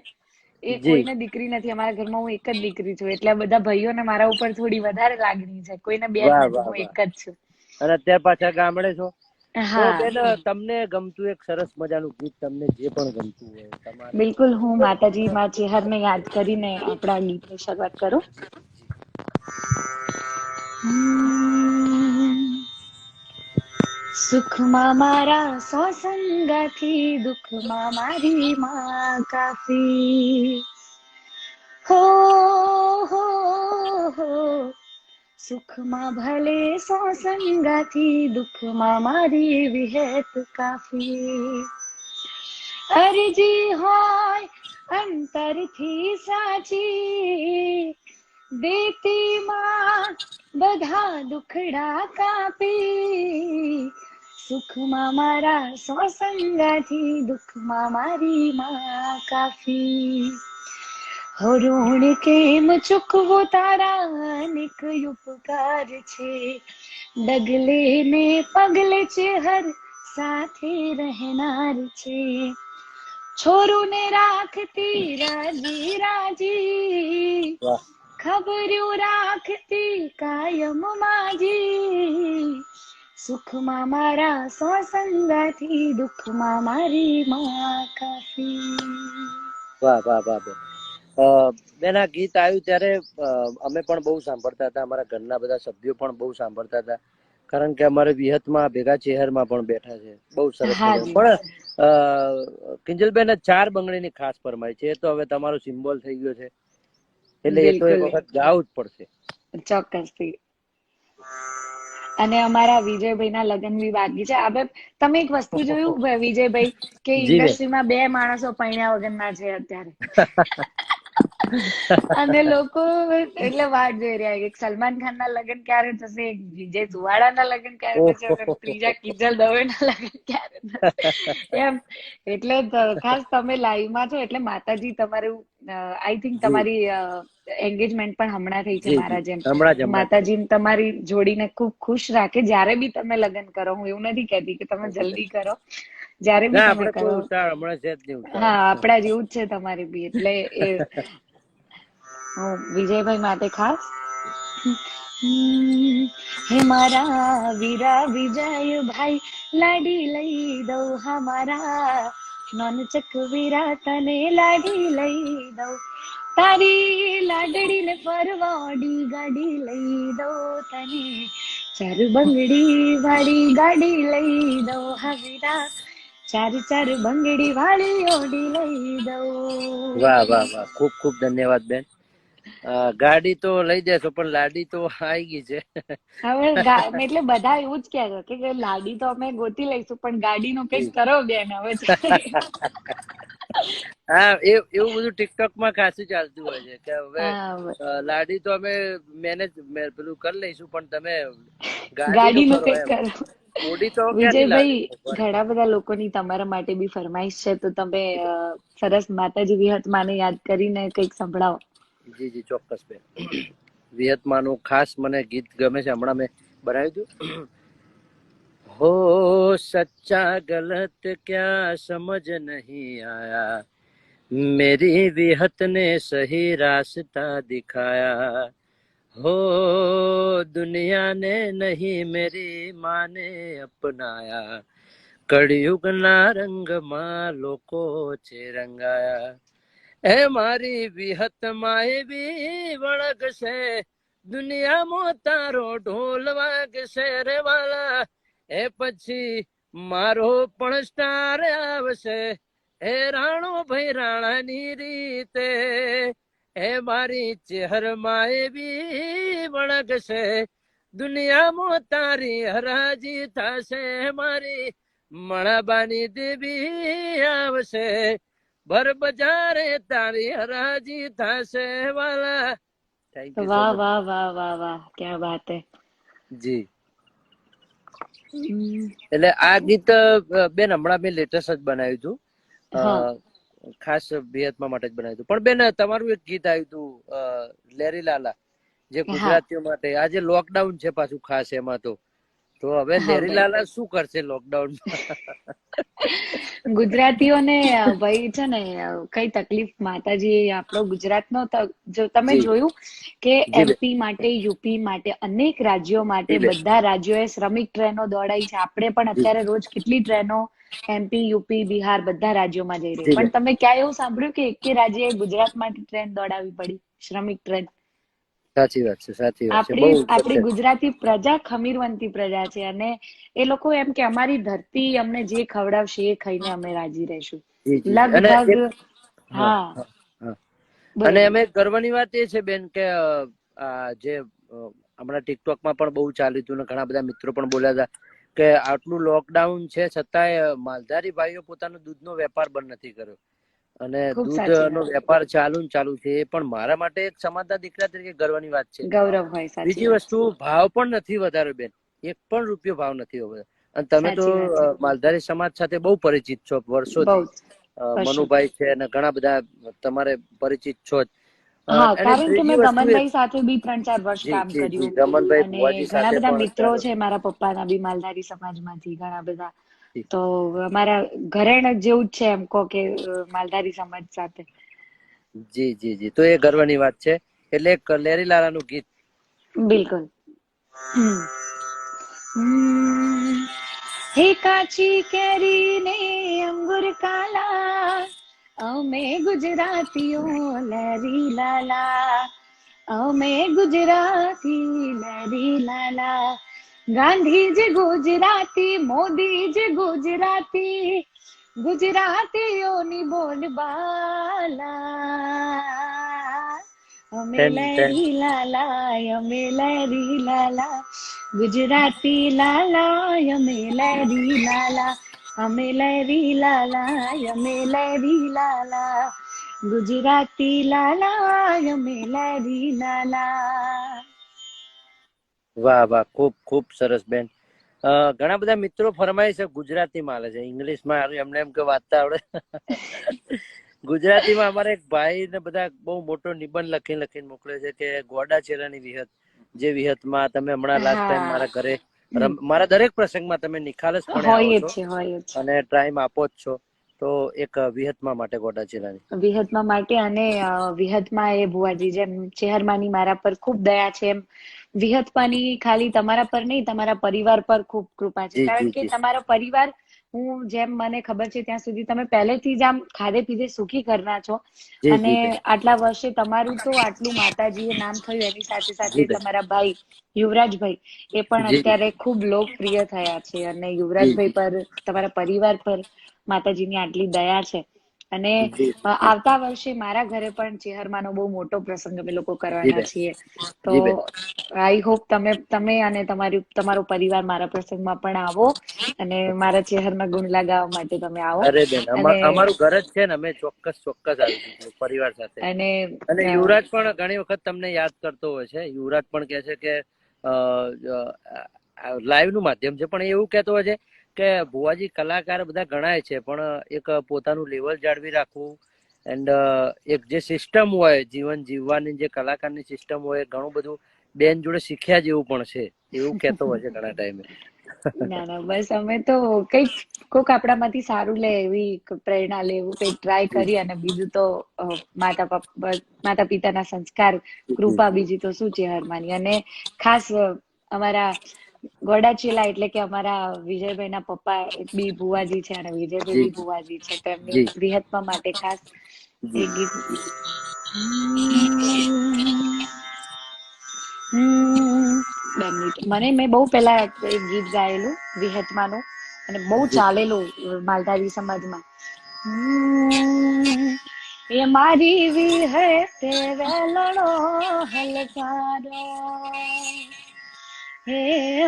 એ કોઈને દીકરી નથી, અમારા ઘરમાં હું એક જ દીકરી છું, એટલે બધા ભાઈઓને મારા ઉપર થોડી વધારે લાગણી છે, કોઈને બે જ વાહ નથી, વાહ હું વાહ. એક જ છું. અને અત્યારે પાછા ગામડે છો, તો હા બેન તમને ગમતું એક સરસ મજાનું ગીત, તમને જે પણ ગમતું હોય તમારે. બિલકુલ, હું માતાજીમાં ચેહરને યાદ કરીને આપણા ગીતની શરૂઆત કરું. સુખમાં મારા સો સંગાથી, દુઃખમાં મારી માં કાફી. હો હો હો, સુખમાં ભલે સો સંગાથી, દુઃખમાં મારી વિહેત કાફી. અરજી હોય અંતરથી સાચી, દેતી માં બધા દુખડા કાપી. સુખમાં મારા સો સંગાથી, દુઃખમાં મારી માં કાફી. હો ઋણ કેમ ચૂકવો તારા, અનેક ઉપકાર છે, ડગલે ને પગલે ચેહર સાથે રહેનાર છે. છોરું ને રાખતી રાજી રાજી, વાહ ખબર્યું રાખતી કાયમ માજી. સુખમાં મારા સો સંગાથી, દુઃખમાં મારી માં કાફી. વાહ વાહ વાહ બેન. બેન આ ગીત આવ્યું ત્યારે અમે પણ બહુ સાંભળતા હતા, અમારા ઘરના બધા સભ્યો પણ બહુ સાંભળતા હતા, કારણ કે અમારે વિહતમાં ભેગા ચેહરમાં પણ બેઠા છે. બહુ સરસ મજાનું. હાજી પણ કિંજલબેન 4 બંગડીની ખાસ ફરમાય છે, એ તો હવે તમારો સિમ્બોલ થઈ ગયો છે, એટલે એ તો એક બિલકુલ, વખત ગાવું જ પડશે. ચોક્કસથી. અને અમારા વિજયભાઈના લગ્ન બી બાકી છે. હવે તમે એક વસ્તુ જોયું વિજયભાઈ, કે જી બેન. ઇન્ડસ્ટ્રીમાં 2 માણસો પરણ્યા વગરના છે અત્યારે. અને લોકો એટલે વાટ જોઈ રહ્યા કે સલમાન ખાનના લગ્ન ક્યારે થશે, વિજય સુવાળાના લગ્ન ક્યારે થશે, અને ત્રીજા કિંજલ દવેના લગ્ન ક્યારે થશે એમ. એટલે ખાસ તમે લાઈવમાં છો, એટલે માતાજી તમારું આઈ થિંક જી તમારી એન્ગેજમેન્ટ પણ હમણાં થઈ છે જી જી, મારા જેમ. હમણાં જ માતાજી તમારી જોડીને ખૂબ ખુશ રાખે, જ્યારે બી તમે લગ્ન કરો. હું એવું નથી કહેતી કે તમે જલ્દી કરો, જ્યારે બી ના, તમે આપણે કરો. કોઈ ઉતાવળ હમણાં છે જ નહીં હા, ઉતાવળ. આપણા જેવું જ છે તમારે બી, એટલે એ હું વિજયભાઈ માટે ખાસ. હે મારા વીરા વિજયભાઈ, લાડી લઈ દઉં હમારા, નોનચક વીરા તને લાડી લઈ દઉં, તારી લાડડીને ફરવાડી ગાડી લઈ દઉં તને, 4 બંગડી વાળી ગાડી લઈ દઉં હવીરા, 4 બંગડી વાળી ઓડી લઈ દઉં. વાહ વાહ વાહ, ખૂબ ખૂબ ધન્યવાદ બેન. ગાડી તો લઈ જશો, પણ લાડી તો આવી ગઈ છે. હવે એટલે બધા એવું જ કહે છે કે લાડી તો અમે ગોતી લઈશું, પણ ગાડીનું કંઈક જી. કરો બેન હવે. હા, એવું બધું ટિકટોક માં ખાસું ચાલતું હોય છે કે હવે હા, લાડી તો અમે મેનેજ પેલું કરી લઈશું, પણ તમે ગાડીનું ગાડીનું કરો કંઈક એમ. કરો. ઓડી તો ક્યાંથી વિજયભાઈ, લાવી. ઘણા બધા લોકોની તમારા માટે બી ફરમાઈશ છે, તો તમે સરસ માતાજી વિહતમાને યાદ કરીને કંઈક સંભળાવો. જી જી, ચોક્કસ બેન. વિહતમાનું ખાસ મને ગીત ગમે છે, હમણાં મેં બનાવ્યું હતું. हो सच्चा गलत क्या समझ नहीं आया, मेरी विहत ने सही रास्ता दिखाया, हो दुनिया ने नहीं मेरी माँ ने अपनाया, कड़युग ना रंग माँ लोको छे रंगाया, એ મારી વિહત માએ બી વળગશે, દુનિયામાં તારો ઢોલ વાગશે રે વાલા, એ પછી મારો પણ સ્ટાર આવશે, એ રાણો ભાઈ રાણાની રીતે, એ મારી ચેહર માએ બી વળગશે, દુનિયામાં તારી હરાજી થશે, મારી મળાબાની દેવી આવશે, ભર બજારે તારી હરાજી થશે વાલા. થેન્ક યુ સો વાહ મચ. વાહ વાહ વાહ વાહ, ક્યા બાત હે. જી. એટલે આ ગીત બેન હમણાં મેં લેટેસ્ટ જ બનાવ્યું હતું, હા ખાસ વિહતમાં માટે જ બનાવ્યું હતું. પણ બેન તમારું એક ગીત આવ્યું હતું લેરી લાલા, જે હા ગુજરાતીઓ માટે, આજે લોકડાઉન છે પાછું ખાસ એમાં તો તો હવે હા લેરી ભાઈ, લાલા શું કરશે લોકડાઉનમાં? ગુજરાતીઓને ભાઈ છે ને કઈ તકલીફ માતાજી આપણો ગુજરાતનો જો તમે જી જોયું કે જી બેન, એમપી માટે, યુપી માટે, અનેક રાજ્યો માટે જી બેન, બધા રાજ્યોએ શ્રમિક ટ્રેનો દોડાઈ છે. આપણે પણ જી અત્યારે રોજ કેટલી ટ્રેનો એમપી, યુપી, બિહાર બધા રાજ્યોમાં જઈ રહી. જી પણ બેન, તમે ક્યાં એવું સાંભળ્યું કે એક રાજ્યએ ગુજરાત માટે ટ્રેન દોડાવવી પડી, શ્રમિક ટ્રેન? સાચી વાત છે, સાચી વાત છે, બહુ આપણી સત્ય. ગુજરાતી પ્રજા ખમીરવંતી પ્રજા છે અને એ લોકો એમ કે અમારી ધરતી અમને જે ખવડાવશે એ ખાઈને અમે રાજી રહીશું. જી જી જી. અને લગભગ એક, હા હા, હા હા, બોલો અને બોલો. અમે ગર્વની વાત એ છે બેન કે આ જે હમણાં ટિકટોકમાં પણ બહુ ચાલ્યું હતું ને ઘણા બધા મિત્રો પણ બોલ્યા હતા કે આટલું લોકડાઉન છે છતાંય માલધારી ભાઈઓ પોતાનો દૂધનો વેપાર બંધ નથી કર્યો, અને ખુબ સાચી દૂધનો વાત, વેપાર ચાલુ ને ચાલુ છે. એ પણ મારા માટે એક સમાજના દીકરા તરીકે ગર્વની વાત છે. ગૌરવ હોય, સાચી બીજી વાત છે, વસ્તુ, ભાવ પણ નથી વધાર્યો બેન, 1 પણ રૂપિયો ભાવ નથી વધાર્યો. અને તમે તો સાચી વાત છે, માલધારી સમાજ સાથે બહુ પરિચિત છો બહુ વર્ષોથી. જ કશું. મનુભાઈ છે અને ઘણા બધા તમારે પરિચિત છો જ. હા, અને કારણ કે ત્રીજી મેં વસ્તુ એ, દમનભાઈ સાથે બી 3-4 વર્ષ જી કામ જી જી, કર્યું રમણભાઈ અને ભુવાજી ઘણા સાથે બધા પણ મિત્રો અત્યારે, છે મારા પપ્પાના બી માલધારી સમાજમાંથી ઘણા બધા. જી તો અમારા ઘરેણ જેવું જ છે એમ કહો કે માલધારી સમાજ સાથે. જી જી જી, તો એ ગર્વની વાત છે. એટલે એક લેરી લાલાનું ગીત. બિલકુલ. હે કાચી કેરીને અંગુર કાલા, અમે ગુજરાતીઓ લેરી લાલા, અમે ગુજરાતી લેરી લાલા, ગાંધીજી ગુજરાતી, મોદીજી ગુજરાતી, ગુજરાતીઓની બોલબાલા, અમે ટેન ટેન. લેરી લાલા, અમે લેરી લાલા, ગુજરાતી લાલા, અમે લેરી લાલા, અમે લેરી લાલા, અમે લેરી લાલા, ગુજરાતી લાલા, અમે લેરી લાલા. વાહ વાહ, ખૂબ ખૂબ સરસ બેન. ઘણા બધા મિત્રો ફરમાય છે ગુજરાતીમાં આલે છે, ઇંગ્લિશમાં એમને એમ કે વાંચતા આવડે. ગુજરાતીમાં અમારે એક ભાઈ ને બધા બહુ મોટો નિબંધ લખીને મોકલે છે કે ગોડા ચેલાની વિહત, જે વિહતમાં તમે હમણાં લાસ્ટ ટાઈમ હા, મારા ઘરે મારા દરેક પ્રસંગમાં તમે નિખાલસપણે આવો હોય જ છો છે, હોય જ છે. અને ટાઈમ આપો જ છો. તો એક વિહતમાં માટે ગોડા ચેલાની. વિહતમાં માટે, અને વિહતમાં એ ભુવાજી જેમ ચેહરમાંની મારા પર ખૂબ દયા છે એમ વિહતમાંની ખાલી તમારા પર નહીં, તમારા પરિવાર પર ખૂબ કૃપા છે. જી જી કારણ કે જી તમારો પરિવાર, હું જેમ મને ખબર છે ત્યાં સુધી તમે પહેલેથી જ આમ ખાધે પીધે સુખી ઘરના છો. જી અને જી બેન, આટલા વર્ષે તમારું તો આટલું માતાજીએ નામ થયું, એની સાથે સાથે જી બેન, તમારા ભાઈ યુવરાજભાઈ એ પણ જી અત્યારે ખૂબ લોકપ્રિય થયા છે. અને જી યુવરાજભાઈ પર, તમારા પરિવાર પર માતાજીની આટલી દયા છે. અને જી આવતા વર્ષે મારા ઘરે પણ ચેહરમાંનો બહુ મોટો પ્રસંગ અમે લોકો જી કરવાના બેન, છીએ. તો જી બેન. આઈ હોપ તમે અને તમારો પરિવાર મારા પ્રસંગમાં પણ આવો અને મારા ચેહરમાં ગુણલા ગાવા માટે તમે આવો. અરે બેન, અને અમારું ઘર જ છે ને, અમે ચોક્કસ ચોક્કસ આવીશું પરિવાર સાથે. અને અને યુવરાજ પણ ઘણી વખત તમને યાદ કરતો હોય છે. યુવરાજ પણ કહે છે કે લાઈવ નું માધ્યમ છે પણ એવું કહેતો હોય છે કે ભુવાજી કલાકાર બધા ગણાય છે પણ એક પોતાનું લેવલ જાળવી રાખવું, એન્ડ એક જે સિસ્ટમ હોય જીવન જીવવાની, જે કલાકારની સિસ્ટમ હોય, ઘણું બધું બેન જોડે શીખ્યા જેવું પણ છે, એવું કેતો હોય છે ઘણા ટાઈમે. ના ના, બસ અમે તો કોક આપણામાંથી સારું લે એવી પ્રેરણા લે એવું કંઈક ટ્રાય જી કરી. અને બીજું તો માતા પિતાના સંસ્કાર, જી કૃપા, બીજી તો શું છે હરમાની. અને ખાસ અમારા ગોડાચેલા એટલે કે અમારા વિજયભાઈ ના પપ્પા બી ભુવાજી છે અને વિજયભાઈ જી બી ભુવાજી છે, તો એમની જી વિહતમાં માટે ખાસ જી એક ગીત. મેં બહુ પેલા એક ગીત ગાયેલું વિહતમાંનું અને બહુ જી ચાલેલું માલધારી સમાજમાં. એ મારી વિહત વેલણો હલકારો, હે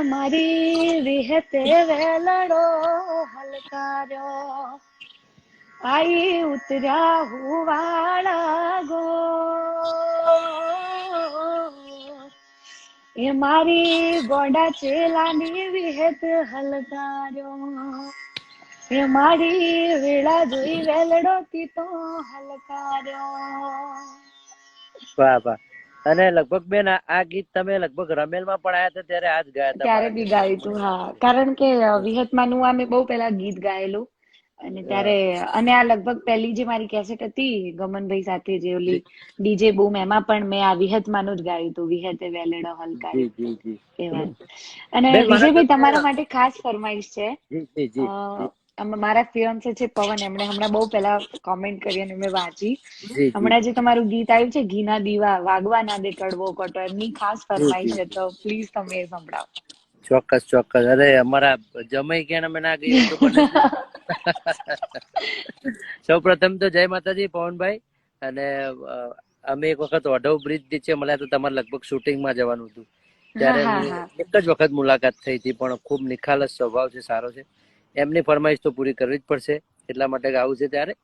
મારી વિહત વેલણો હલકાર્યો, આઈ ઉતર્યા હુવાળા ગોળ, એ મારી ગોડા ચેલાની વિહત હલકાર્યો, એ મારી વેળા જોઈ વેલડો તીતો હલકાર્યો. વાહ વાહ. અને લગભગ બેન આ ગીત તમે લગભગ રમેલમાં પણ આયા હતા ત્યારે આ જ ગાયા હતા ત્યારે મારા બી ખ્યાલથી. ગાયું હતું. હા, કારણ કે વિહતમાનું આ મેં બહુ પેલા ગીત ગાયેલું અને ત્યારે અને આ લગભગ પહેલી જે મારી કેસેટ હતી ગમનભાઈ સાથે જે ઓલી જી ડીજે બૂમ એમાં પણ મેં આ વિહતમાનું જ ગાયું હતું, વિહતે વેલેડો જી હલકાર્યો જી જી એ વાત. અને બેન મારા વિજયભાઈ ઘરમાં તમારા માટે ખાસ ફરમાઈશ છે. જી જી જી મારા ફિયોન્સે છે પવન, એમણે હમણાં બહુ પેલા કોમેન્ટ કરી અને મેં વાંચી. જી જી હમણાં જે તમારું ગીત આવ્યું છે ઘીના દીવા વાગવા ના દે કડવો કટો, એમની ખાસ જી ફરમાઈશ જી છે, તો પ્લીઝ તમે એ સંભળાવો. ચોક્કસ ચોક્કસ. અરે અમારા જમાઈ ક્યાં અમે ના ગઈએ તો બને. સૌ પ્રથમ તો જય માતાજી પવનભાઈ. અને અમે એક વખત ઓઢવ બ્રિજ નીચે મળ્યા તો તમારે લગભગ શૂટિંગમાં જવાનું હતું હા ત્યારે હા હા. એક જ વખત મુલાકાત થઈ હતી, પણ ખૂબ નિખાલસ સ્વભાવ છે, સારો છે. એમની ફરમાઈશ તો પૂરી કરવી જ પડશે, એટલા માટે ગાવું છે. ત્યારે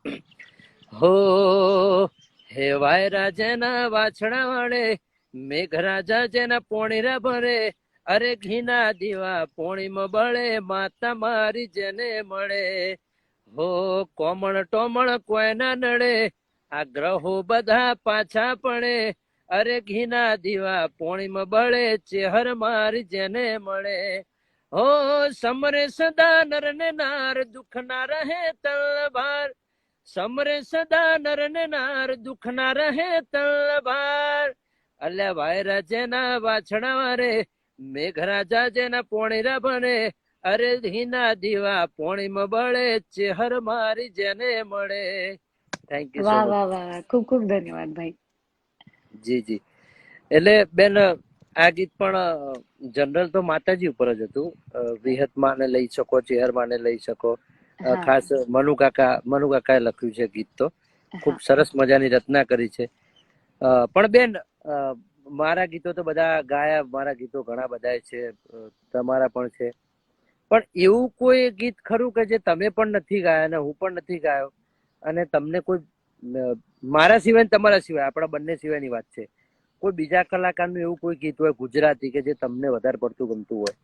હો હે વાયરા જેના વાછડા વાળે, મેઘરાજા જેના પોણીરા ભરે, અરે ઘીના દીવા પોણીમાં બળે, માતા મારી જેને મળે. હો કોમળ ટોમળ કોઈના નડે, આ ગ્રહો બધા પાછા પડે, અરે ઘીના દીવા પોણીમાં બળે, ચેહર મારી જેને મળે. હો સમરે સદા નર ને નાર, દુઃખ ના રહે તલવાર, સમરે સદા નર ને નાર, દુઃખ ના રહે તલવાર. અલ્યા વાયરા જેના વાછડા વારે, મેઘરાજા જેના પોણીરા બને, અરે ઘીના દીવા પોણીમાં બળે, ચેહર મારી જેને મળે. થેન્ક યુ સો વાહ મચ. વાહ વાહ, ખૂબ ખૂબ ધન્યવાદ ભાઈ. જી જી. એટલે બેન આ ગીત પણ જનરલ તો માતાજી ઉપર જ હતું. વિહતમાં ને લઈ શકો, ચેહરમાં ને લઈ શકો. હા ખાસ મનુ કાકાએ લખ્યું છે ગીત, તો ખૂબ હા સરસ મજાની રચના કરી છે. પણ બેન મારા ગીતો તો બધા ગાયા, મારા ગીતો ઘણા બધા છે, તમારા પણ છે, પણ એવું કોઈ ગીત ખરું કે જે તમે પણ નથી ગાયા અને હું પણ નથી ગાયો, અને તમને કોઈ મારા સિવાય તમારા સિવાય, આપણા બંને સિવાયની વાત છે, કોઈ બીજા કલાકારનું એવું કોઈ ગીત હોય ગુજરાતી કે જે તમને વધારે પડતું ગમતું હોય?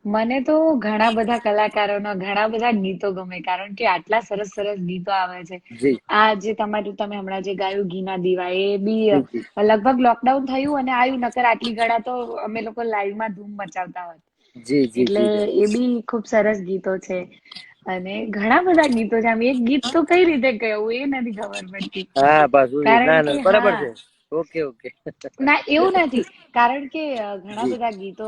મને તો ઘણા બધા કલાકારોના ઘણા બધા ગીતો ગમે, કારણ કે આટલા સરસ સરસ ગીતો આવે છે. જી આ જે તમે હમણાં જે ગાયું ઘીના દીવા, એ બી જી જી લગભગ લોકડાઉન થયું અને આવ્યું, નકર આટલી ઘડા તો અમે લોકો લાઈવમાં ધૂમ મચાવતા હોત. જી જી એટલે જી બેન. એ બી ખૂબ સરસ ગીતો છે. અને ઘણા બધા ગીતો છે, આમ એક ગીત તો કઈ રીતે કહેવું એ નથી ખબર પડતી. હા બાસુરી, કારણ ના કે ના બરાબર હા, છે. Okay okay. ના એવું નથી, કારણ કે ઘણા જી બધા ગીતો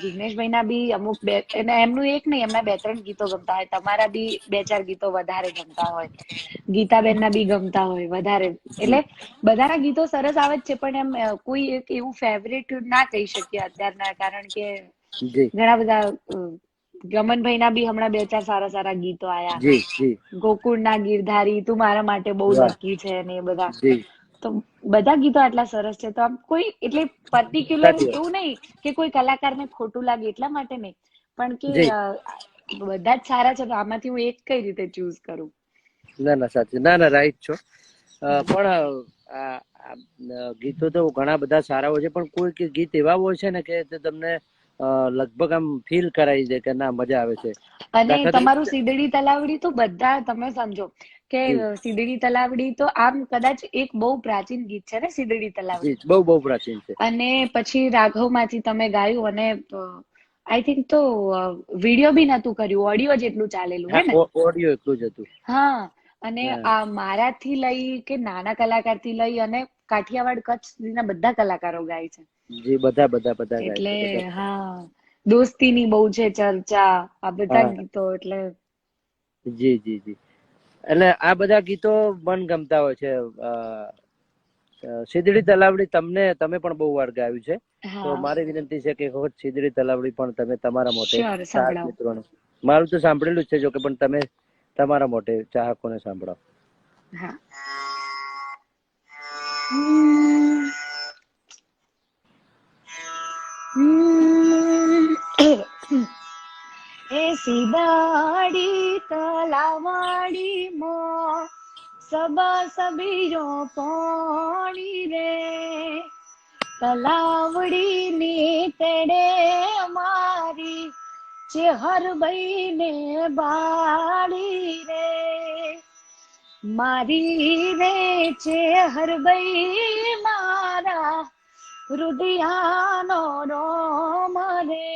જિગ્નેશભાઈ ના બી અમુક બે, એમનું એક નહીં, એમના બે ત્રણ ગીતો ગમતા હોય, તમારા બી બે ચાર ગીતો વધારે ગમતા હોય, ગીતાબેન ના બી ગમતા હોય વધારે. જી એટલે બધાના ગીતો સરસ આવે જ છે, પણ એમ કોઈ એક એવું ફેવરેટ ના કહી શકીએ અત્યારના, કારણ કે જી ઘણા બધા ગમનભાઈ ના બી હમણાં બે ચાર સારા સારા ગીતો આયા. જી જી. ગોકુળ ના ગિરધારી, તું મારા માટે બહુ વાહ. લકી છે, ને એ બધા. જી તો બધા ગીતો આટલા સરસ છે, તો આમ કોઈ એટલે પર્ટિક્યુલર સાચી વાત. એવું નહીં કે કોઈ કલાકારને ખોટું લાગે એટલા માટે નહીં, પણ કે જી બધા જ સારા છે, તો આમાંથી હું એક કઈ રીતે ચૂઝ કરું? ના ના સાચી, ના ના રાઈટ છો. પણ ગીતો તો ઘણા બધા સારા હોય છે, પણ કોઈ ગીત એવા હોય છે ને કે તમને લગભગ આમ ફીલ કરાવી દે કે ના મજા આવે છે. અને દાખલા તમારું તરીકે સીદડી તલાવડી તો બધા તમે સમજો કે જી સીદડી તલાવડી તો આમ કદાચ એક બહુ પ્રાચીન ગીત છે ને, સીદડી જી તલાવડી. બહુ બહુ પ્રાચીન છે. અને પછી રાઘવ માંથી તમે ગાયું, અને આઈ થિંક તો વિડીયો બી નતું કર્યું, ઓડિયો જ એટલું ચાલેલું હે હા ને? ઓડિયો એટલું જ હતું. હા. અને હા આ મારાથી લઈ કે નાના કલાકાર થી લઈ અને કાઠિયાવાડ કચ્છ સુધીના બધા કલાકારો ગાય છે. જી બધા બધા બધા ગાય એટલે છે બધા. હા, દોસ્તીની બહુ છે ચર્ચા, આ બધા હા ગીતો એટલે જી જી જી. એટલે આ બધા ગીતો મન ગમતા હોય છે. સીદડી તલાવડી તમે પણ બહુ વાર ગાયું છે, તો હા મારી વિનંતી છે કે એક વખત સીદડી તલાવડી પણ તમે તમારા મોઢે શ્યોર ચાહક સંભળાવો. મિત્રોને, મારું તો સાંભળેલું જ છે જોકે, પણ તમે તમારા મોઢે ચાહકોને સંભળાવો. હા. એ સીદાડી તલાવાડી માં સબા સબીરો પાણી રે, તલાવડી ની તેડે અમારી ચેહર ભાઈ ને બાળી રે, મારી રે ચેહર ભાઈ રુદિયાનો રોમ રે,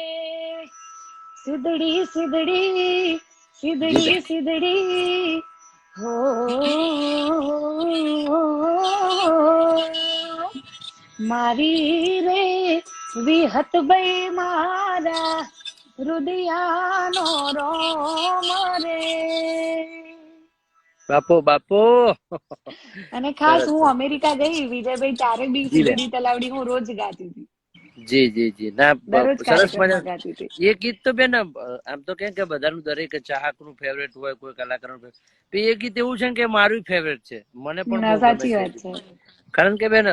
સિદડી સિદડી સિદડી સિદડી હો, મારી રે વિહત ભાઈ મારા રુદિયાનો રોમ રે. બાપો બાપો. અને ખાસ સરસ હું અમેરિકા ગઈ વિજયભાઈ ત્યારે બી જી બેન. સિદડી તલાવડી હું રોજ ગાતી હતી, જી જી જી ના દરરોજ સરસ કાર્યક્રમમાં મજા. ગાતી હતી. એ ગીત તો બેન આમ તો કે બધાનું દરેક ચાહકનું ફેવરેટ હોય, કોઈ કલાકારનું favorite. એ ગીત એવું છે ને કે મારું ફેવરેટ છે, મને પણ બહુ ગમે સાચી છે. વાત છે. કારણ કે બેન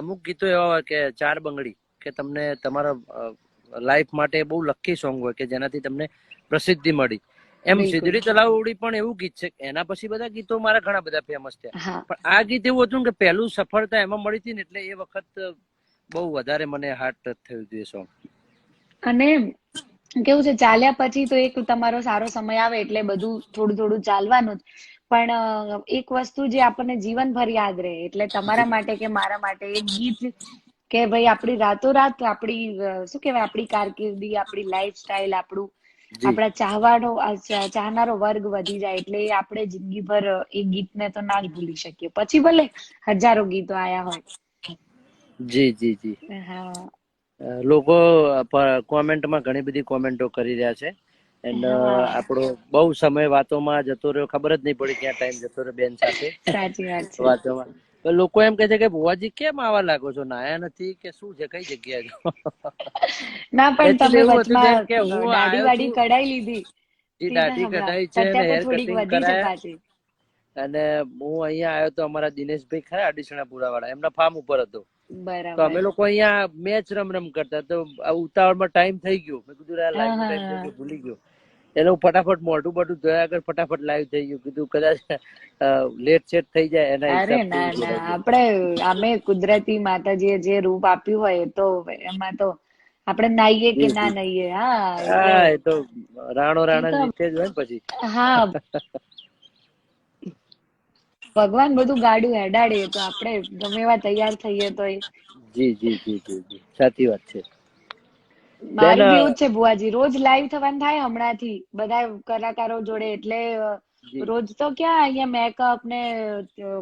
અમુક ગીતો એવા હોય કે ચાર બંગડી, કે તમને તમારા લાઈફ માટે બહુ લકી સોંગ હોય કે જેનાથી તમને પ્રસિદ્ધિ મળી. એમ બિલકુલ. સિદડી તલાવડી પણ એવું ગીત છે. એના પછી બધા ગીતો મારા ઘણા બધા ફેમસ થયા, હા, પણ આ ગીત એવું હતું કે પહેલું સફળતા એમાં મળી હતી ને, એટલે એ વખત બહુ વધારે મને હાર્ટ ટચ થયું હતું એ સોંગ. અને કેવું છે ચાલ્યા પછી તો એક તમારો સારો સમય આવે એટલે બધું થોડું થોડું ચાલવાનું જ, પણ એક વસ્તુ જે આપણને જીવનભર યાદ રહે, એટલે તમારા માટે કે મારા માટે એક ગીત કે ભાઈ આપણી રાતોરાત આપણી શું કહેવાય, આપણી કારકિર્દી, આપણી લાઈફ સ્ટાઈલ, આપણું જી આપણા ચાહનારો વર્ગ વધી જાય, એટલે આપણે જિંદગીભર એ ગીતને તો ના જ ભૂલી શકીએ, પછી ભલે હજારો ગીતો આયા હોય. જી જી જી. હા લોકો કોમેન્ટમાં ઘણી બધી કોમેન્ટો કરી રહ્યા છે, એન્ડ હા, આપણો બહુ સમય વાતોમાં જતો રહ્યો, ખબર જ નહીં પડી ક્યાં ટાઈમ જતો રહ્યો બેન સાથે સાચી વાત છે. વાતોમાં. તો લોકો એમ કે છે કે ભુવાજી કેમ આવા લાગો છો, નાયા નથી કે શું છે, કઈ જગ્યાએ છો? ના પણ એકચ્યુઅલી તમે એવું હતું બેન વચમાં કે હું દાઢી આવ્યો વાડી છું, કઢાઈ લીધી જે હતી ને દાઢી હમણાં, કઢાઈ છે ને અત્યારે તો હેર થોડીક કટિંગ વધી છે કરાયા, પાછી. અને હું અહીંયા આવ્યો તો અમારા દિનેશભાઈ ખરા અડીસણા પુરા વાળા, એમના ફાર્મ ઉપર હતો. તો અમે બરાબર. લોકો અહીંયા મેચ રમ કરતા, તો ઉતાવળમાં ટાઈમ થઈ ગયો, મેં કીધું હા લાઈવ નો ટાઈમ થઈ હા ગયો, ભૂલી ગયો. એટલે હું ફટાફટ મોઢું બટું ધોયા આગળ ફટાફટ લાઈવ થઈ ગયું, કીધું કદાચ લેટ સેટ થઈ જાય એના અરે હિસાબથી ના હું ના, જોડાઈ આપણે આમે કુદરતી માતાજીએ જે રૂપ આપ્યું હોય તો એમાં તો આપણે નાહીએ કે ના ગયો. નાહીએ. હા એટલે હા એ તો રાણો એ રાણા તો નીચે જ હોય ને પછી. હા, ભગવાન બધું ગાડું હેડાડે, તો આપણે ગમે એવા તૈયાર થઈએ તો જી જી જી જી જી સાચી વાત છે બેન. મારું બી એવું જ છે બુઆજી, રોજ લાઈવ થવાનું થાય હમણાંથી બધા કલાકારો જોડે, એટલે જી રોજ તો ક્યાં અહીંયા મેકઅપ ને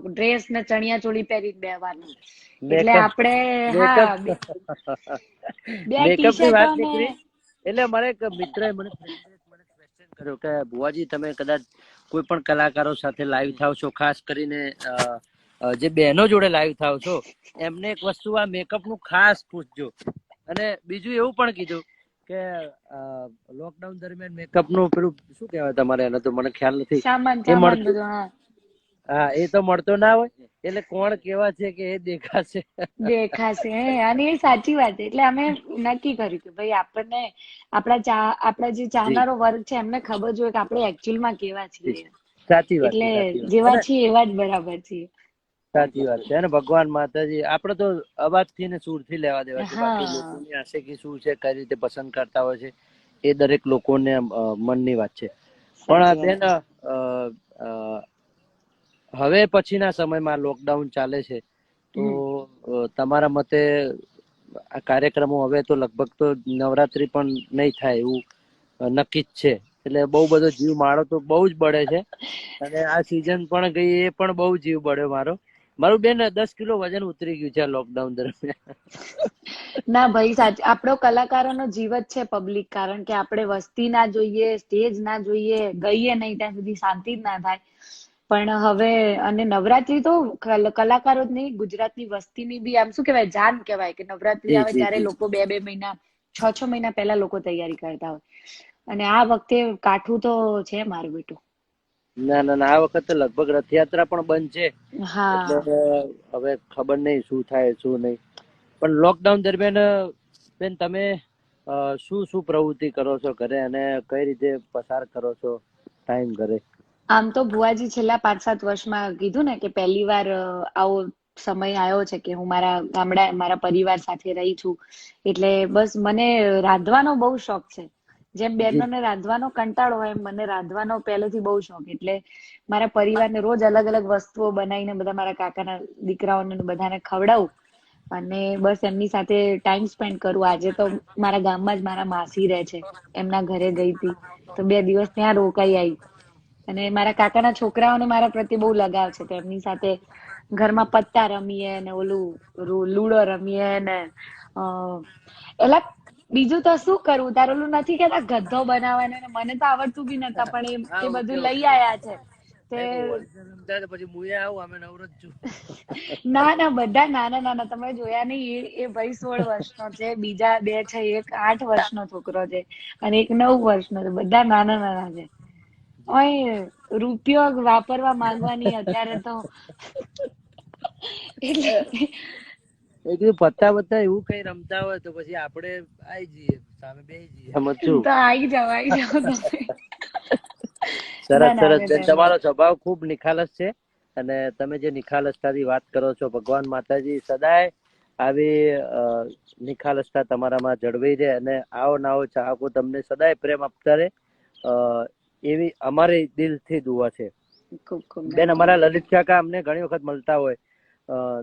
ડ્રેસ ને ચણિયા ચોળી પહેરીને બેવાનું, એટલે મેકઅપ આપણે મેકઅપ હા બે ટી મેકઅપ ની શર્ટો વાત ને નીકળી, એટલે મારે એક મિત્રએ મને ક્વેશ્ચન કર્યો કે ભુવાજી તમે કદાચ કોઈ પણ કલાકારો સાથે લાઈવ થાવ છો, ખાસ કરીને જે બહેનો જોડે લાઈવ થાવ છો, એમને એક વસ્તુ આ મેકઅપ નું ખાસ પૂછજો. અને બીજું એવું પણ કીધું કે લોકડાઉન દરમિયાન મેકઅપ નું પેલું શું કહેવાય તમારે, એને તો મને ખ્યાલ નથી સામાન એ સામાન મળતું. બધું. હા, હા એ તો મળતો ના હોય, એટલે કોણ કેવા છે કે એ દેખાશે. દેખાશે. અને એ સાચી વાત છે, એટલે અમે નક્કી કર્યું કે ભાઈ આપણને આપણા જે જી ચાહનારો વર્ગ છે એમને ખબર જોઈએ કે આપણે એકચ્યુઅલમાં કેવા જી છીએ, સાચી વાત છે, એટલે સાચી વાત જેવા અને છીએ એવા જ બરાબર છીએ. સાચી વાત છે. અને ભગવાન માતાજી આપડે તો અવાજ થી ને સુર થી લેવા દેવા છે, બાકી હા, લોકોની આશિકી શું છે, કઈ રીતે પસંદ કરતા હોય છે, એ દરેક લોકોને મનની વાત છે. પણ સાચી વાત બેન છે. હવે પછીના સમયમાં લોકડાઉન ચાલે છે, તો હમ. તમારા મતે આ કાર્યક્રમો હવે તો લગભગ તો નવરાત્રી પણ નહીં થાય એવું નક્કી જ છે, એટલે બહુ બધો જીવ માળો તો બહુ જ બળે છે. અને આ સિઝન પણ ગઈ, એ પણ બહુ જીવ બળ્યો મારું બેન 10 કિલો વજન ઉતરી ગયું છે આ લોકડાઉન દરમિયાન. ના ભાઈ આપણો કલાકારોનો જીવ જ છે પબ્લિક, કારણ કે આપણે વસ્તી ના જોઈએ, સ્ટેજ ના જોઈએ, ગઈએ નહીં ત્યાં સુધી શાંતિ જ ના થાય. પણ હવે અને નવરાત્રી તો કલાકારો જ નહીં, ગુજરાતની વસ્તીની બી આમ શું કહેવાય જાન કહેવાય, કે નવરાત્રી જી આવે જી ત્યારે જી લોકો 2-2 મહિના, 6-6 મહિના પહેલા લોકો તૈયારી કરતા હોય. અને આ વખતે કાઠું તો છે મારું બેટું. ના ના ના, આ વખતે લગભગ રથયાત્રા પણ બંધ છે, એટલે હા, હવે ખબર નહીં શું થાય શું નહીં. પણ લોકડાઉન દરમિયાન બેન તમે શું શું પ્રવૃત્તિ કરો છો ઘરે, અને કઈ રીતે પસાર કરો છો ટાઈમ ઘરે? આમ તો ભુવાજી છેલ્લા 5-7 વર્ષમાં કીધું ને કે પહેલી વાર આવો સમય આવ્યો છે કે હું મારા પરિવાર સાથે રહી છું, એટલે બસ મને રાંધવાનો બહુ શોખ છે. જેમ જી બહેનોને રાંધવાનો કંટાળો હોય, એમ મને રાંધવાનો પહેલેથી બહુ શોખ, એટલે મારા પરિવારને રોજ અલગ અલગ વસ્તુઓ બનાવીને બધા મારા કાકાના દીકરાઓને બધાને ખવડાવું. અને બસ એમની સાથે ટાઈમ સ્પેન્ડ કરું. આજે તો મારા ગામમાં જ મારા માસી રહે છે, એમના ઘરે ગઈ હતી, તો 2 દિવસ ત્યાં રોકાઈ આવી. અને મારા કાકાના છોકરાઓને મારા પ્રત્યે બહુ લગાવ છે, તો એમની સાથે ઘરમાં પત્તા રમીએ ને ઓલું લૂડો રમીએ ને એલા બીજું તો શું કરવું, તાર ઓલું નથી કેતા ગધો બનાવવાનો, ને મને તો આવડતું બી નતા, પણ હા, એ ઓકે બધું લઈ ઓકે ઓકે. આયા છે તે. ઓરિજિનલ રમતા તો પછી મુએ આવું, અમે નવરો જ છું. ના ના, બધા નાના નાના, તમે જોયા નહીં, એ ભાઈ 16 વર્ષનો છે, બીજા 2 છે, એક 8 વર્ષનો છોકરો છે અને એક 9 વર્ષનો છે, બધા નાના નાના છે. ઓય રૂપિયો વાપરવા માંગવાની અત્યારે તો એટલે એ કીધું પત્તા બત્તા એવું કઈ રમતા હોય તો પછી આપણે આઈ જઈએ, સામે બેસી જઈએ, સમજશું. તો આવી જાઓ તમે. સરસ ના ના, સરસ અમે તો બેન, એમ તમારો સ્વભાવ ખૂબ નિખાલસ છે, અને તમે જે નિખાલસતાથી વાત કરો છો, ભગવાન માતાજી સદાય આવી નિખાલસતા તમારામાં જળવાઈ રહે, અને આવો નાવો ચાહકો તમને સદાય પ્રેમ આપતા રહે, એવી અમારી દિલથી દુઆ છે. ખૂબ ખૂબ બેન, ધન્યવાદ. અમારા લલિત કાકા અમને ઘણી વખત મળતા હોય,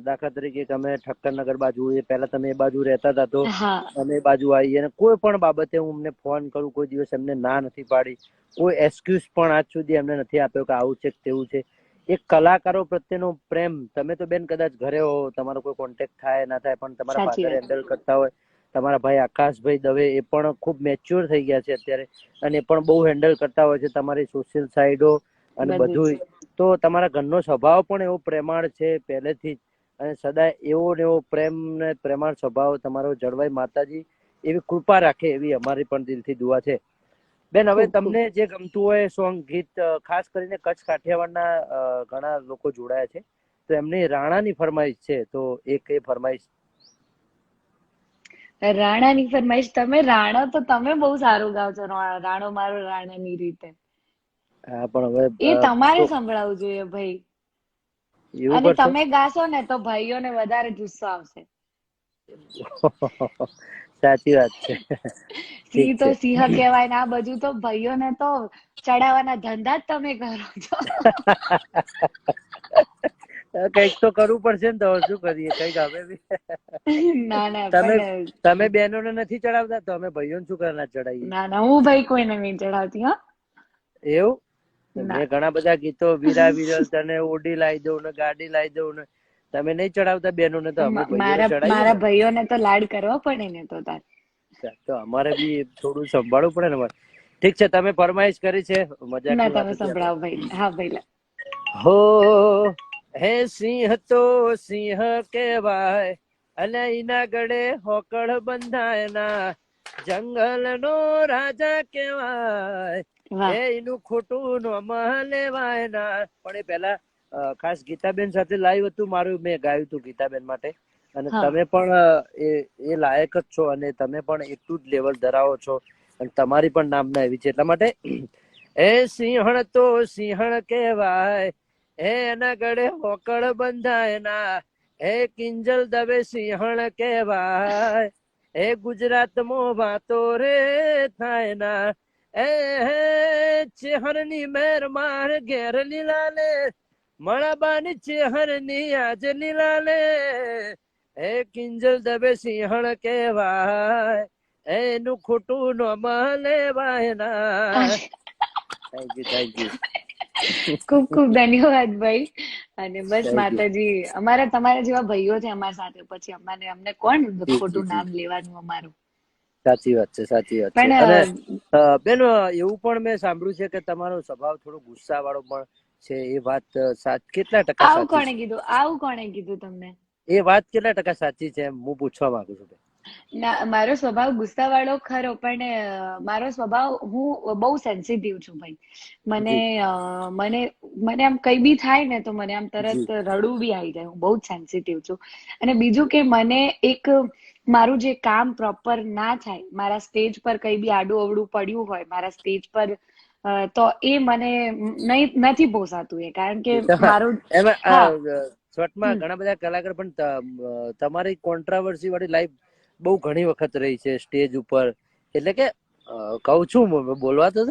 દાખલા તરીકે તમે ઠક્કરનગર બાજુ, પહેલા તમે એ બાજુ રહેતા હતા, તો હા, અમે એ બાજુ આવીએ, અને કોઈ પણ બાબતે હું અમને ફોન કરું, કોઈ દિવસ એમને ના નથી પાડી, કોઈ એક્સક્યુઝ પણ આજ સુધી એમને નથી આપ્યો કે આવું છે તેવું છે. એક કલાકારો પ્રત્યેનો પ્રેમ, તમે તો બેન કદાચ ઘરે હો, તમારો કોઈ કોન્ટેક્ટ થાય ના થાય, પણ તમારા સાચી ફાધર વાત. હેન્ડલ કરતા હોય, તમારા ભાઈ આકાશભાઈ દવે, એ પણ ખૂબ મેચ્યોર થઈ ગયા છે અત્યારે, અને એ પણ બહુ હેન્ડલ કરતા હોય છે તમારી સોશિયલ સાઈડો અને બધું જ. બધું. તો તમારા ઘરનો સ્વભાવ પણ એવો પ્રેમાળ છે પહેલેથી જ, અને સદાય એવો ને એવો પ્રેમ ને પ્રેમાળ સ્વભાવ તમારો જળવાઈ, માતાજી એવી કૃપા રાખે, એવી અમારી પણ દિલથી દુઆ છે. બેન, હવે ખૂબ ખૂબ. તમને જે ગમતું હોય સોંગ, ગીત, ખાસ કરીને કચ્છ કાઠિયાવાડના ઘણા લોકો જોડાયા છે, તો એમની રાણાની ફરમાઈશ છે, તો એક એ ફરમાઈશ. રાણાની ફરમાઈશ, રાણો તો તમે બહુ સારું ગાવ છો, રાણો મારો રાણાની રીતે. હા, પણ હવે એ તમારે સંભળાવવું જોઈએ ભાઈ. એવું અને કરશો. તમે ગાશો ને તો ભાઈઓને વધારે જુસ્સો આવશે. સાચી વાત છે. ઠીક સિંહ તો છે. સિંહ કહેવાય ને, આ બધું તો ભાઈઓને તો ચડાવવાના ધંધા જ તમે કરો છો. કઈક તો કરવું પડશે ને, તો શું કરીએ, કઈક હવે બી. ના ના, તમે પણ તમે બહેનોને નથી ચડાવતા, તો અમે ભાઈઓને શું કરવા ચડાવીએ. ના ના, હું ભાઈ કોઈને નહીં ચડાવતી. હા, એવું ના. મેં ઘણા બધા ગીતો, વીરા વિરલ તને ઓડી લાવી દઉં ને, ગાડી લાવી દઉં ને, તમે નહીં ચડાવતા બહેનોને, તો અમે ભાઈઓને ચડાવીએ મારા ને. ભાઈઓને તો લાડ કરવા પડે ને, તો તાર. તો અમારે બી થોડું સંભાળવું પડે ને. ઠીક છે, તમે ફરમાઈશ કરી છે, ના, મજાકની વાત તમે હતી. સંભળાવો ભાઈ. હા ભાઈ. હો હે સિંહ તો સિંહ કહેવાય, અને એના ગળે હોકળ બંધાય ના, જંગલ નો રાજા કહેવાય, વાહ. એનું ખોટું નોમ લેવાય ના. પણ એ પેલા ખાસ ગીતાબેન સાથે લાઈવ હતું મારું, મેં ગાયું હતું ગીતાબેન માટે, અને હા. તમે પણ એ લાયક જ છો, અને તમે પણ એટલું જ લેવલ ધરાવો છો, અને તમારી પણ નામના એવી છે, એટલા માટે એ સિંહણ તો સિંહણ કહેવાય, એના ગળે હોકળ બંધાય ના, એ કિંજલ દવે સિંહણ કહેવાય, એ ગુજરાતમાં વાતો રે થાય ના, એ ચેહરની મેર માર ઘેર લીલાલે, મળાબાની ચેહરની આજ લીલાલે, એ કિંજલ દવે સિંહણ કહેવાય, એનું ખોટું નોમ લેવાય ના. Thank you, thank you. ખૂબ ખૂબ ધન્યવાદ ભાઈ. અને બસ થેન્ક યુ. માતાજી, અમારા તમારા જેવા ભાઈઓ છે અમારા સાથે, પછી અમને કોણ જી જી ખોટું જી, નામ લેવાનું અમારું. સાચી વાત છે, સાચી વાત છે. અને પણ બેન, એવું પણ મેં સાંભળ્યું છે કે તમારો સ્વભાવ થોડો ગુસ્સા વાળો પણ છે, એ વાત કેટલા ટકા સાચી છે? આવું કોણે કીધું તમને? એ વાત કેટલા ટકા સાચી છે, એમ હું પૂછવા માંગુ છું. ના, મારો સ્વભાવ ગુસ્સાવાળો ખરો, પણ મારો સ્વભાવ, હું બહુ સેન્સિટિવ છું ભાઈ. મને જી મને મને આમ કઈ બી થાય ને, તો મને આમ જી. તરત રડવું બી આવી જાય. હું બહુ જ સેન્સિટિવ છું. અને બીજું કે મને મારું જે કામ પ્રોપર ના થાય, મારા સ્ટેજ પર કઈ બી આડું અવડું પડ્યું હોય મારા સ્ટેજ પર, તો એ મને નથી પોસાતું, એ કારણ કે મારું. હા. એમાં શોર્ટમાં ઘણા બધા કલાકાર, પણ તમારી કોન્ટ્રાવર્સી વાળી લાઈફ બહુ ઘણી વખત રહી છે સ્ટેજ ઉપર, એટલે કે કઉ છું, બોલવા તો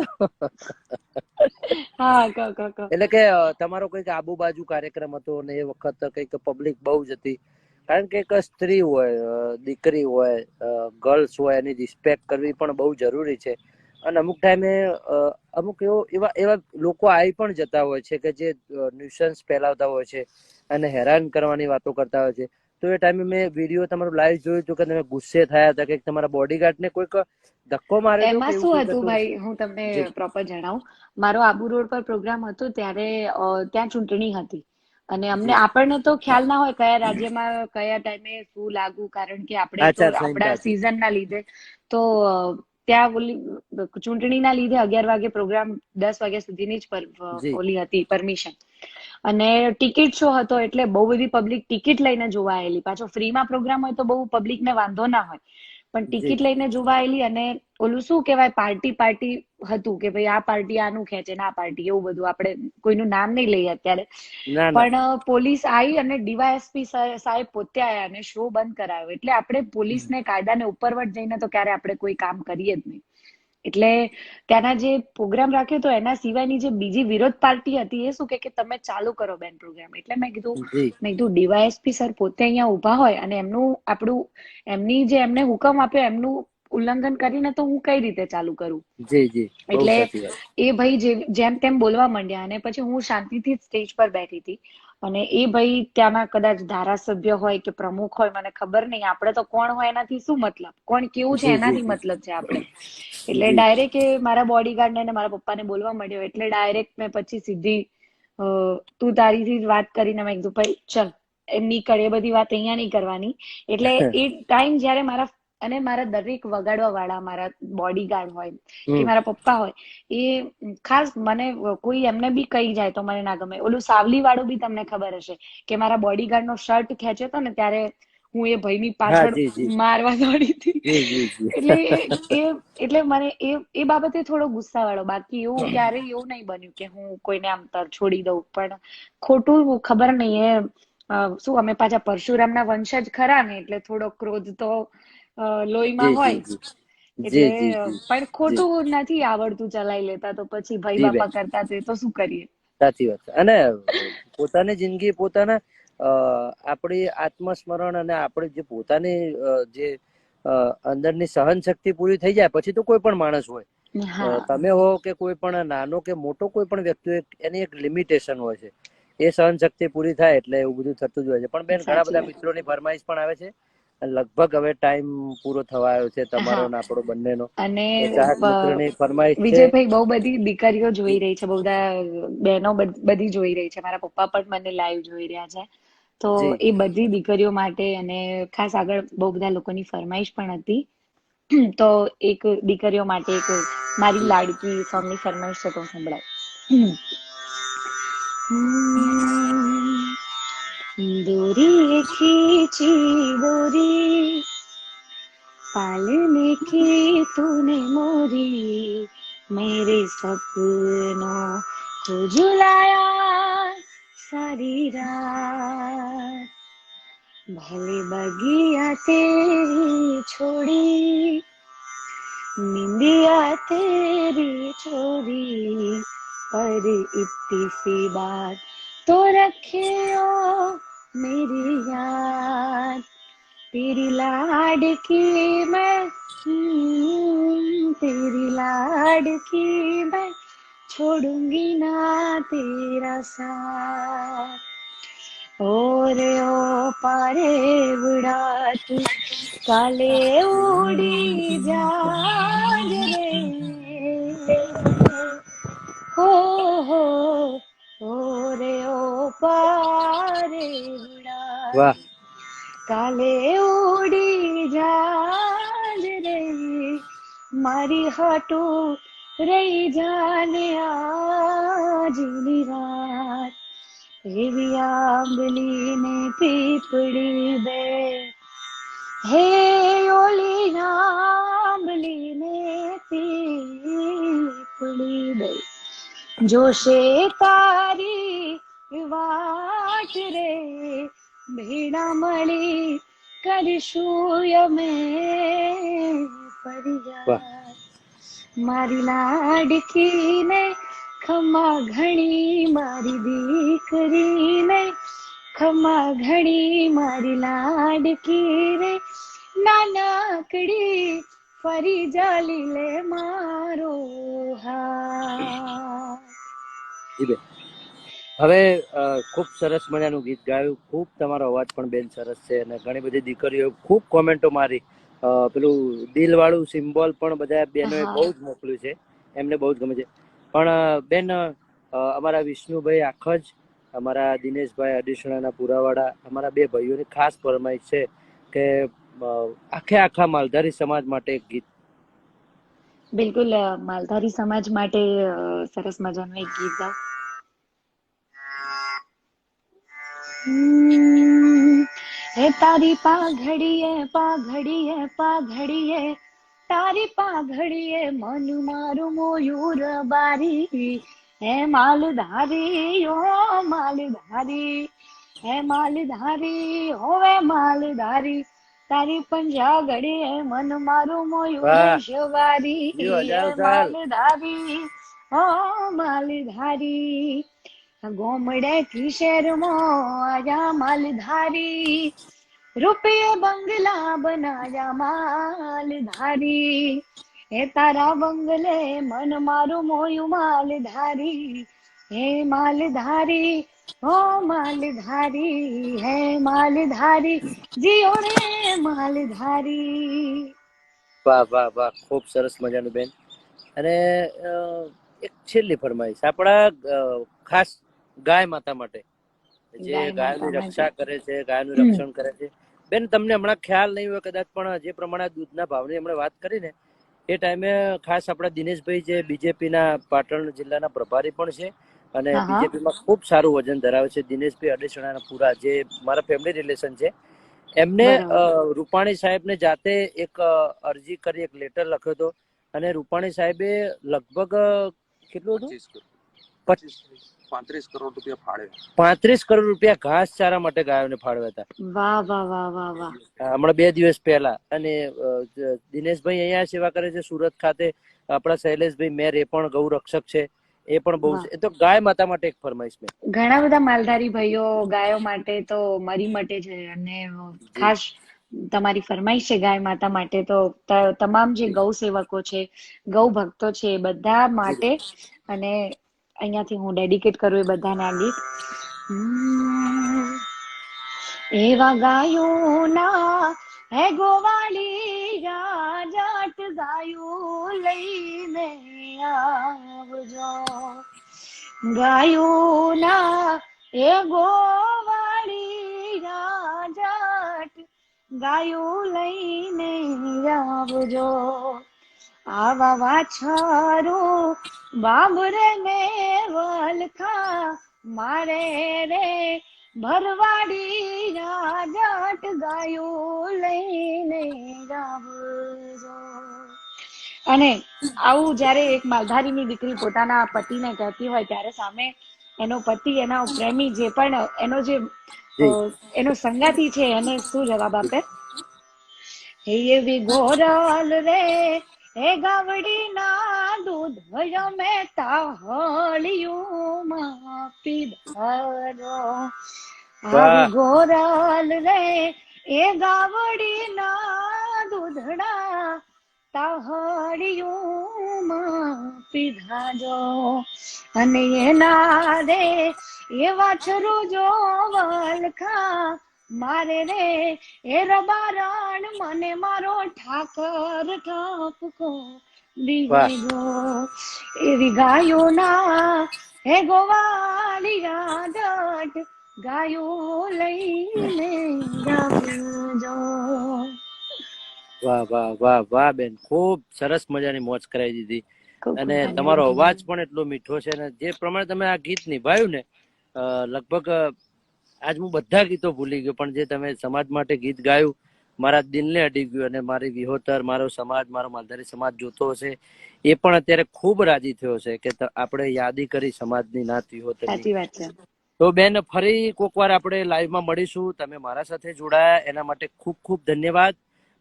હા, કહો. એટલે કે તમારો કઈક આબુ બાજુ કાર્યક્રમ હતો, ને એ વખત કઈક પબ્લિક બહુ જ હતી, કારણ કે એક સ્ત્રી હોય, દીકરી હોય, ગર્લ્સ હોય, એની રિસ્પેક્ટ કરવી પણ બહુ જરૂરી છે. અને અમુક ટાઈમે અમુક એવા લોકો આવી પણ જતા હોય છે કે જે ન્યુસન્સ ફેલાવતા હોય છે અને હેરાન કરવાની વાતો કરતા હોય છે. તો એ ટાઈમે મેં વિડીયો તમારું લાઈવ જોયું હતું કે તમે ગુસ્સે થયા હતા કે તમારા બોડીગાર્ડને કોઈક ધક્કો માર્યો હતો કે એમાં એવું શું કંઈક હતું હતું? ભાઈ, હું તમને જી પ્રોપર જણાવું. મારો આબુ રોડ પર પ્રોગ્રામ હતો ત્યારે ત્યાં ચૂંટણી હતી અને જી. આપણને તો ખ્યાલ ના હોય કયા રાજ્યમાં કયા ટાઈમે શું લાગુ, કારણ કે આપણે તો આચાર આપણા સંહિતા છે. સિઝનના લીધે તો ત્યાં ઓલી ચૂંટણીના લીધે 11 વાગે પ્રોગ્રામ 10 વાગ્યા સુધીની જ જી ઓલી હતી પરમિશન. અને ટિકિટ શો હતો એટલે બહુ બધી પબ્લિક ટિકિટ લઈને જોવા આવેલી. પાછો ફ્રીમાં પ્રોગ્રામ હોય તો બહુ પબ્લિકને વાંધો ના હોય, પણ જી ટિકિટ લઈને જોવા આવેલી. અને ઓલું શું કહેવાય, પાર્ટી હતું કે ભાઈ આ પાર્ટી આનું ખેંચે ને આ પાર્ટી, એવું બધું. આપણે કોઈનું નામ નહીં લઈએ અત્યારે, ના ના. પણ પોલીસ આવી અને ડીવાયએસપી સાહેબ પોતે આવ્યા અને શો બંધ કરાયો. એટલે આપણે પોલીસને, કાયદાને ઉપરવટ જઈને તો ક્યારે આપણે કોઈ કામ કરીએ જ નહીં. એટલે ત્યાંના જે પ્રોગ્રામ રાખ્યો હતો એના સિવાયની જે બીજી વિરોધ પાર્ટી હતી એ શું કે તમે ચાલુ કરો બેન પ્રોગ્રામ. એટલે મેં જી કીધું ડીવાયએસપી સર પોતે અહીંયા ઉભા હોય અને એમની જે એમને હુકમ આપ્યો એમનું ઉલ્લંઘન કરીને તો હું કઈ રીતે ચાલુ કરું? જી જી, બહુ એટલે સાચી વાત. એ ભાઈ જેમ તેમ બોલવા માંડ્યા અને પછી હું શાંતિથી સ્ટેજ પર બેઠી હતી. અને એ ભાઈ ત્યાંના કદાચ ધારાસભ્ય હોય કે પ્રમુખ હોય, મને ખબર નહીં. આપણે તો કોણ હોય એનાથી શું મતલબ, કોણ કેવું છે જી જી એનાથી જી મતલબ છે આપણે. એટલે જી ડાયરેક્ટ એ મારા બોડીગાર્ડને અને મારા પપ્પાને બોલવા માંડ્યો. એટલે ડાયરેક્ટ મેં પછી સીધી તું તારીથી જ વાત કરીને મેં કીધું ભાઈ ચલ એમની એ બધી વાત અહીંયા નહીં કરવાની. એટલે એ ટાઈમ જયારે મારા દરેક વગાડવા વાળા, મારા બોડીગાર્ડ હોય કે મારા પપ્પા હોય, એ ખાસ મને કોઈ એમને બી કહી જાય તો મને ના ગમે. ઓલું સાવલી વાળું બી તમને ખબર હશે કે મારા બોડીગાર્ડ નો શર્ટ ખેંચ્યો હતો ને ત્યારે હું એ ભાઈની હા પાછળ જી જી મારવા દોડી હતી. જી જી જી. એટલે એટલે મને એ બાબતે થોડો ગુસ્સા વાળો. બાકી એવું ક્યારેય એવું નહીં બન્યું કે હું કોઈને આમ છોડી દઉં. પણ ખોટું ખબર નહીં શું, અમે પાછા પરશુરામના વંશજ ખરા ને, એટલે થોડો ક્રોધ તો લોહીમાં જી જી હોય. જી એટલે જી જી જી પણ જી ખોટું નથી આવડતું ચલાવી લેતા, તો પછી ભાઈ જી બેન, બાપા કરતા તો શું કરીએ. સાચી વાત છે. અને પોતાની જિંદગી પોતાના આપણી આત્મસ્મરણ અને આપણી જે પોતાની જે અંદરની સહન શક્તિ પૂરી થઈ જાય પછી તો કોઈ પણ માણસ હોય, હા તમે હો કે કોઈ પણ નાનો કે મોટો કોઈ પણ વ્યક્તિ, એની એક લિમિટેશન હોય છે. એ સહન શક્તિ પૂરી થાય એટલે એવું બધું થતું જ હોય છે. પણ બેન, ઘણા સાચી બધા વાત. મિત્રોની ફરમાઈશ પણ આવે છે. લગભગ હવે ટાઈમ પૂરો થવા આવ્યો છે તમારો હા, અને આપણો બંનેનો. અને તો ચાહક મિત્રોની ફરમાઈશ છે. વિજયભાઈ બહુ બધી દીકરીઓ જોઈ રહી છે, બહુ બધા બહેનો બધી જોઈ રહી છે. મારા પપ્પા પણ મને લાઈવ જોઈ રહ્યા છે. તો જી એ બધી દીકરીઓ માટે અને ખાસ આગળ બહુ બધા લોકોની ફરમાઈશ પણ હતી. તો એક દીકરીઓ માટે એક મારી જી લાડકી સોંગની ફરમાઈશ છે, તો સંભળાય. दूरी खींची डोरी पालने की तूने मोरी मेरे सपनों को झुलाया सारी रात भले बगिया तेरी छोड़ी निंदिया तेरी छोरी पर इतनी सी बात तो रखियो मेरी याद तेरी लाडकी मैं तेरी लाडकी मैं छोड़ूंगी ना तेरा साथ ओरे ओ पारे बुढ़ा तू काले उड़ी जाज रे हो ओरे ओ पारे बुढ़ा વાહ. કાલે ઉડી જાજ રે મારી હાટું રહી જાને આજની રાત એવી આંબલી ને પીપળી બે હે ઓલી આંબલી ને પીપળી બે જોશે તારી વાટ રે ભેડા મળી કરીશું અમે વાહ. ફરિયાદ મારી લાડકીને ખમા ઘણી મારી દીકરીને ખમા ઘણી મારી લાડકી રે, નાનકડી ફરી જાલી લે મારો હાથ. જી બેન. હવે ખૂબ સરસ મજાનું ગીત ગાયું. ખૂબ તમારો અવાજ પણ બેન સરસ છે અને ઘણી બધી દીકરીઓ ખૂબ કોમેન્ટો મારી. પેલું દિલ વાળું સિમ્બોલ પણ બધા બહેનોએ બહુ જ મોકલ્યું છે, એમને બહુ જ ગમે છે. પણ બેન અમારા વિષ્ણુભાઈ આખજ, અમારા દિનેશભાઈ અડીસણાના પુરાવાડા, અમારા બે ભાઈઓની ખાસ ફરમાઈશ છે કે આખા માલધારી સમાજ માટે એક ગીત. બિલકુલ, માલધારી સમાજ માટે સરસ મજાનું એક ગીત ગાઓ. હે તારી પાઘડીએ પાઘડીએ પાઘડીએ, તારી પાઘડીએ મન મારું મોયુર બારી. હે માલધારી ઓ માલધારી, હે માલધારી હોવે માલધારી, તારી પંજા ઘડીએ મન મારું મોયુર સવારી. હે માલધારી ઓ માલધારી, ગોમડે થી શહેરમાં આયા માલધારી, રૂપિયે બંગલા બનાયા માલધારી. હે તારા બંગલે મન મારું મોયું માલધારી. હે માલધારી ઓ માલધારી, હે માલધારી જીઓ રે માલધારી. વાહ વાહ વાહ, ખૂબ સરસ મજાનું બેન. અને એક છેલ્લી ફરમાઈશ આપણા ખાસ ગાય માતા માટે, જે ગાયોની રક્ષા કરે છે, ગાયનું રક્ષણ કરે છે. બેન તમને હમણાં ખ્યાલ નહીં હોય કદાચ, પણ જે પ્રમાણે દૂધના ભાવની હમણાં વાત કરી ને એ ટાઈમે ખાસ આપણા દિનેશભાઈ જે બીજેપીના પાટણ જિલ્લાના પ્રભારી પણ છે અને બીજેપીમાં ખૂબ સારું વજન ધરાવે છે, દિનેશભાઈ અડીસણાના પૂરા, જે મારા ફેમિલી રિલેશન છે, એમને રૂપાણી સાહેબને જાતે એક અરજી કરી, એક લેટર લખ્યો હતો અને રૂપાણી સાહેબે લગભગ કેટલું હતું, 35 કરોડ રૂપિયા ફાળવ્યા. 35 કરોડ રૂપિયા ઘાસચારા માટે ગાયોને ફાળવ્યા હતા. વાહ વાહ વાહ વાહ વાહ. હમણાં 2 દિવસ પહેલા. અને દિનેશભાઈ અહીંયા સેવા કરે છે સુરત ખાતે. આપણા શૈલેષભાઈ મેર એ પણ ગૌ રક્ષક છે, એ પણ બહુ છે. એ તો ગાય માતા માટે એક ફરમાઈશ મેં. ઘણા બધા માલધારી ભાઈઓ ગાયો માટે તો મરી મટે છે, અને ખાસ તમારી ફરમાઈશ છે ગાય માતા માટે તો તમામ જે ગૌ સેવકો છે, ગૌ ભક્તો છે, બધા માટે. અને અહીંયાથી હું ડેડિકેટ કરું એ બધાને આ ગીત. એવા ગાયોના હે ગોવાળી જાટ ગાયું લઈને આવજો, ગાયોના એ ગોવાળી જાટ ગાયું લઈને આવજો. આવા વાછરો બાબરે ને વલખા મારે રે ભરવાડી જાટ ગાયું લઈને આવજો. અને આવું જયારે એક માલધારીની દીકરી પોતાના પતિને કહેતી હોય, ત્યારે સામે એનો પતિ, એના પ્રેમી, જે પણ એનો સંગાતી છે, એને શું જવાબ આપે? એવી ગોરલ રે હે ગાવડી ના દૂધ મેં તાહળિયું માં પીધારો. આવી ગોરલ રે એ ગાવડી ના દૂધડા તાહળિયું માં પીધાજો. અને એના રે એ વાછરું જો વલખા મારે રે એ રબારણ મને મારો ઠાકર ઠાપકો દીજો. એવી ગાયોના હે ગોવાળિયા જાટ ગાયો લઈને આવજો. વાહ વાહ વાહ વાહ બેન, ખૂબ સરસ મજાની મોજ કરાવી દીધી. અને તમારો અવાજ પણ એટલો મીઠો છે, અને જે પ્રમાણે તમે આ ગીત નિભાવ્યું ને, લગભગ આજ હું બધા ગીતો ભૂલી ગયો, પણ જે તમે સમાજ માટે ગીત ગાયું મારા દિલને અડી ગયું. અને મારી વિહોતર, મારો સમાજ, મારો માલધારી સમાજ જોતો હશે, એ પણ અત્યારે ખૂબ રાજી થયો છે કે આપણે યાદી કરી સમાજની, નાત વિહોતરની. સાચી વાત છે. તો બેન, ફરી કોક વાર આપણે લાઈવમાં મળીશું. તમે મારા સાથે જોડાયા એના માટે ખૂબ ખૂબ ધન્યવાદ.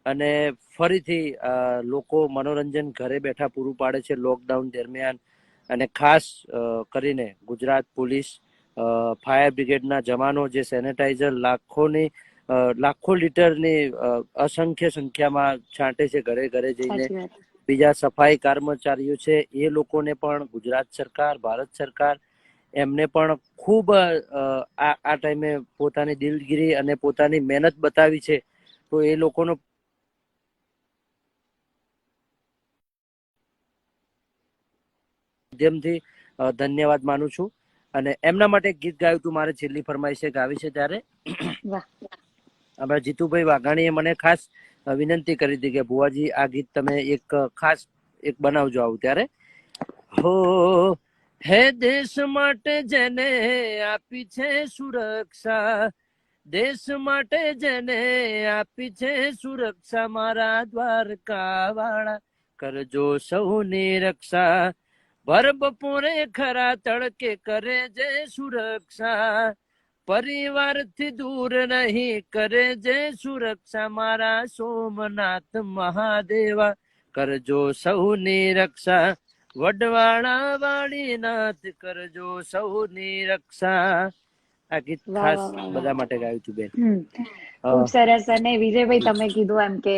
અને ફરીથી લોકો મનોરંજન ઘરે બેઠા પૂરું પાડે છે લોકડાઉન દરમિયાન, અને ખાસ કરીને ગુજરાત પોલીસ ફાયર બ્રિગેડના જવાનો જે સેનેટાઈઝર લાખો લીટરની અસંખ્ય સંખ્યામાં છાંટે છે ઘરે ઘરે જઈને. સાચી વાત. બીજા સફાઈ કર્મચારીઓ છે એ લોકોને પણ ગુજરાત સરકાર, ભારત સરકાર એમને પણ ખૂબ આ ટાઈમે પોતાની દિલગીરી અને પોતાની મહેનત બતાવી છે. તો એ લોકોનો માધ્યમથી ધન્યવાદ માનું છું. અને એમના માટે ગીત ગાયું તું મારે છેલ્લી ફરમાઈશે ગાવી છે. ત્યારે વાહ. આપણા જીતુભાઈ વાઘાણીએ મને ખાસ વિનંતી કરી હતી કે ભુવાજી આ ગીત તમે ખાસ બનાવજો આવું. ત્યારે હો હે દેશ માટે જેને આપી છે સુરક્ષા, દેશ માટે જેને આપી છે સુરક્ષા, મારા દ્વારકા વાળા કરજો સૌની રક્ષા, ભર બપોરે ખરા તડકે કરે જે સુરક્ષા, પરિવારથી દૂર નહીં કરે જે સુરક્ષા, મારા સોમનાથ મહાદેવા કરજો સૌની રક્ષા, વડવાળા વાડીનાથ કરજો સૌની રક્ષા. આ ગીત ખાસ બધા માટે ગાયું હતું બેન. ખૂબ સરસ. અને વિજયભાઈ, તમે કીધું એમ કે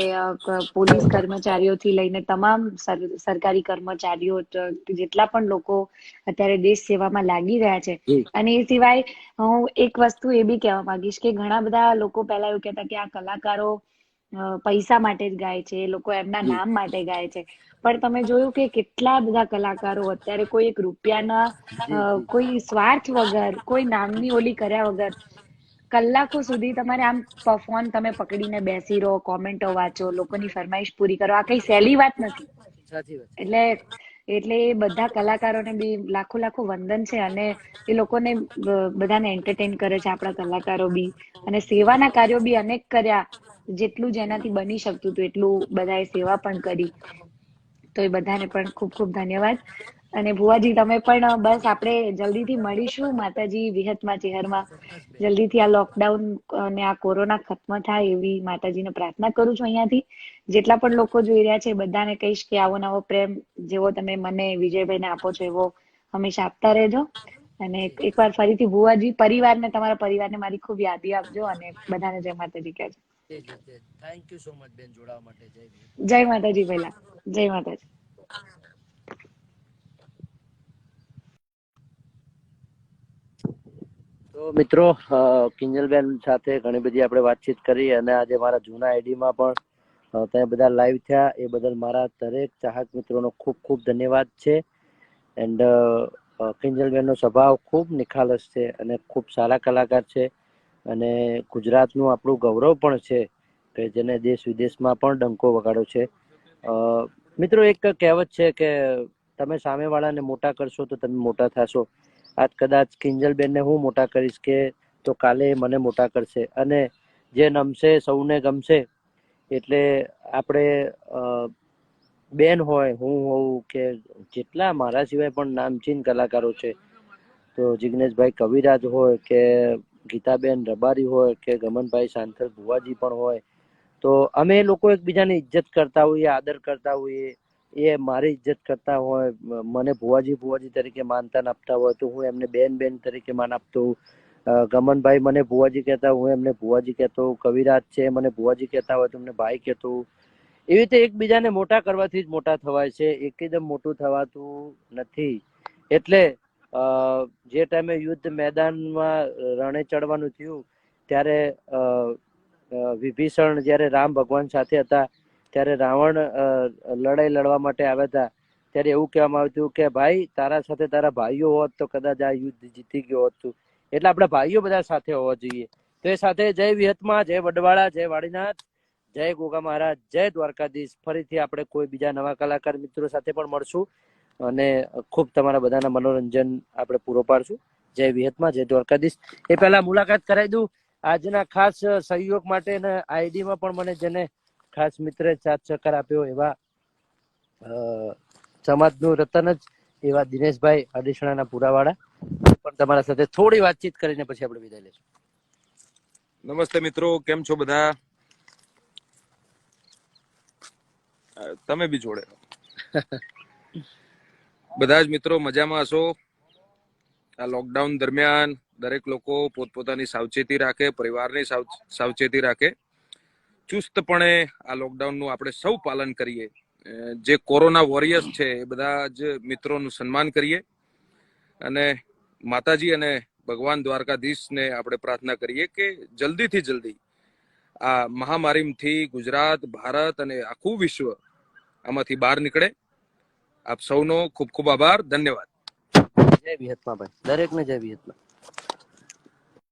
પોલીસ કર્મચારીઓથી લઈને તમામ સરકારી કર્મચારીઓ, જેટલા પણ લોકો અત્યારે દેશ સેવામાં લાગી રહ્યા છે. અને એ સિવાય હું એક વસ્તુ એ બી કહેવા માંગીશ કે ઘણા બધા લોકો પહેલા એવું કહેતા કે આ કલાકારો પૈસા માટે જ ગાય છે, એ લોકો એમના નામ માટે ગાય છે. પણ તમે જોયું કે કેટલા બધા કલાકારો અત્યારે કોઈ એક રૂપિયાના કોઈ સ્વાર્થ વગર, કોઈ નામની ઓલી કર્યા વગર કલાકો સુધી તમારે આમ ફોન તમે પકડીને બેસી રહો, કોમેન્ટો વાંચો, લોકોની ફરમાઈશ પૂરી કરો. આ કઈ સહેલી વાત નથી. એટલે એ બધા કલાકારોને બી લાખો લાખો વંદન છે. અને એ લોકોને બધાને એન્ટરટેન કરે છે આપણા કલાકારો બી. અને સેવાના કાર્યો બી અનેક કર્યા, જેટલું જેનાથી બની શકતું હતું એટલું બધાએ સેવા પણ કરી. તો એ બધાને પણ ખૂબ ખૂબ ધન્યવાદ. અને ભુવાજી, તમે પણ બસ આપણે જલ્દીથી મળીશું માતાજી વિહતમાં ચેહરમાં. જલ્દીથી આ લોકડાઉન અને આ કોરોના ખત્મ થાય એવી માતાજીને પ્રાર્થના કરું છું અહીંયાથી. જેટલા પણ લોકો જોઈ રહ્યા છે બધાને કહીશ કે આવો નવો પ્રેમ જેવો તમે મને વિજયભાઈને આપો છો એવો હંમેશા આપતા રહેજો. અને એકવાર ફરીથી ભુવાજી, તમારા પરિવારને મારી ખૂબ યાદી આપજો. અને બધાને જય માતાજી કહેજો. થેન્ક યુ સો મચ બેન જોડાવા માટે. જય માતાજી. પહેલા જય માતાજી. તો મિત્રો, કિંજલબેન સાથે ઘણી બધી આપણે વાતચીત કરી. અને આજે મારા જૂના આઈડીમાં પણ ત્યાં બધા લાઈવ થયા. એ બદલ મારા દરેક ચાહક મિત્રોનો ખૂબ ખૂબ ધન્યવાદ છે. એન્ડ કિંજલબેનનો સ્વભાવ ખૂબ નિખાલસ છે અને ખૂબ સારા કલાકાર છે. અને ગુજરાતનું આપણું ગૌરવ પણ છે કે જેને દેશ વિદેશમાં પણ ડંકો વગાડ્યો છે. મિત્રો, એક કહેવત છે કે તમે સામેવાળાને મોટા કરશો તો તમે મોટા થશો. આજ કદાચ કિંજલબેનને હું મોટા કરીશ કે તો કાલે મને મોટા કરશે. અને જે નમશે સૌને ગમશે. એટલે આપણે બેન હોય, હું હોઉં, કે જેટલા મારા સિવાય પણ નામચીન કલાકારો છે, તો જિગ્નેશભાઈ કવિરાજ હોય, કે ગીતાબેન રબારી હોય, કે ગમનભાઈ સાંથલ ભુવાજી પણ હોય, તો અમે લોકો એકબીજાની ઇજ્જત કરતા હોઈએ, આદર કરતા હોઈએ. એ મારી ઇજ્જત કરતા હોય, મને ભુવાજી તરીકે માનતાન આપતા હોય, તો હું એમને બેન તરીકે માન આપતો હોઉં. ગમનભાઈ મને ભુવાજી કહેતા, હું એમને ભુવાજી કહેતો હોઉં. કવિરાજ છે, મને ભુવાજી કહેતા હોય તો એમને ભાઈ કહેતો હોઉં. એવી રીતે એકબીજાને મોટા કરવાથી જ મોટા થવાય છે, એકદમ મોટું થવાતું નથી. એટલે જે ટાઈમે યુદ્ધ મેદાનમાં રણે ચડવાનું થયું ત્યારે વિભીષણ જ્યારે રામ ભગવાન સાથે હતા ત્યારે રાવણ લડાઈ લડવા માટે આવ્યા હતા. ત્યારે એવું કહેવામાં આવ્યું હતું કે ભાઈ, તારા સાથે તારા ભાઈઓ હોત તો કદાચ આ યુદ્ધ જીતી ગયો હોત. એટલે આપણા ભાઈઓ બધા સાથે હોવા જોઈએ. તો એ સાથે જય વિહતમાં, જય વડવાળા, જય વાડીનાથ, જય ગોગા મહારાજ, જય દ્વારકાધીશ. ફરીથી આપણે કોઈ બીજા નવા કલાકાર મિત્રો સાથે પણ મળશું અને ખૂબ તમારા બધાના મનોરંજન આપણે પૂરો પાડશું. જય વિહતમાં, જય દ્વારકાધીશ. એ પહેલા મુલાકાત કરાવી દઉં આજના ખાસ સહયોગ માટે. આઈડીમાં પણ મને જેને ખાસ મિત્રે સાથ સહકાર આપ્યો એવા સમાજનું રતન જ એવા દિનેશભાઈ અડીસણાના પુરાવાળા પણ તમારા સાથે થોડી વાતચીત કરીને પછી આપણે વિદાય લઈશું. નમસ્તે મિત્રો, કેમ છો બધા? તમે બી જોડે બધા જ મિત્રો મજામાં હશો? આ લોકડાઉન દરમિયાન દરેક લોકો પોતપોતાની સાવચેતી રાખે, પરિવારની સાવચેતી રાખે, ચુસ્તપણે આ લોકડાઉનનું આપણે સૌ પાલન કરીએ. જે કોરોના વોરિયર્સ છે એ બધા જ મિત્રોનું સન્માન કરીએ અને માતાજી અને ભગવાન દ્વારકાધીશને આપણે પ્રાર્થના કરીએ કે જલ્દીથી જલ્દી આ મહામારીથી ગુજરાત, ભારત અને આખું વિશ્વ આમાંથી બહાર નીકળે. આપ સૌનો ખૂબ ખૂબ આભાર, ધન્યવાદ. જય વિહતમાં ભાઈ, દરેકને જય વિહતમાં.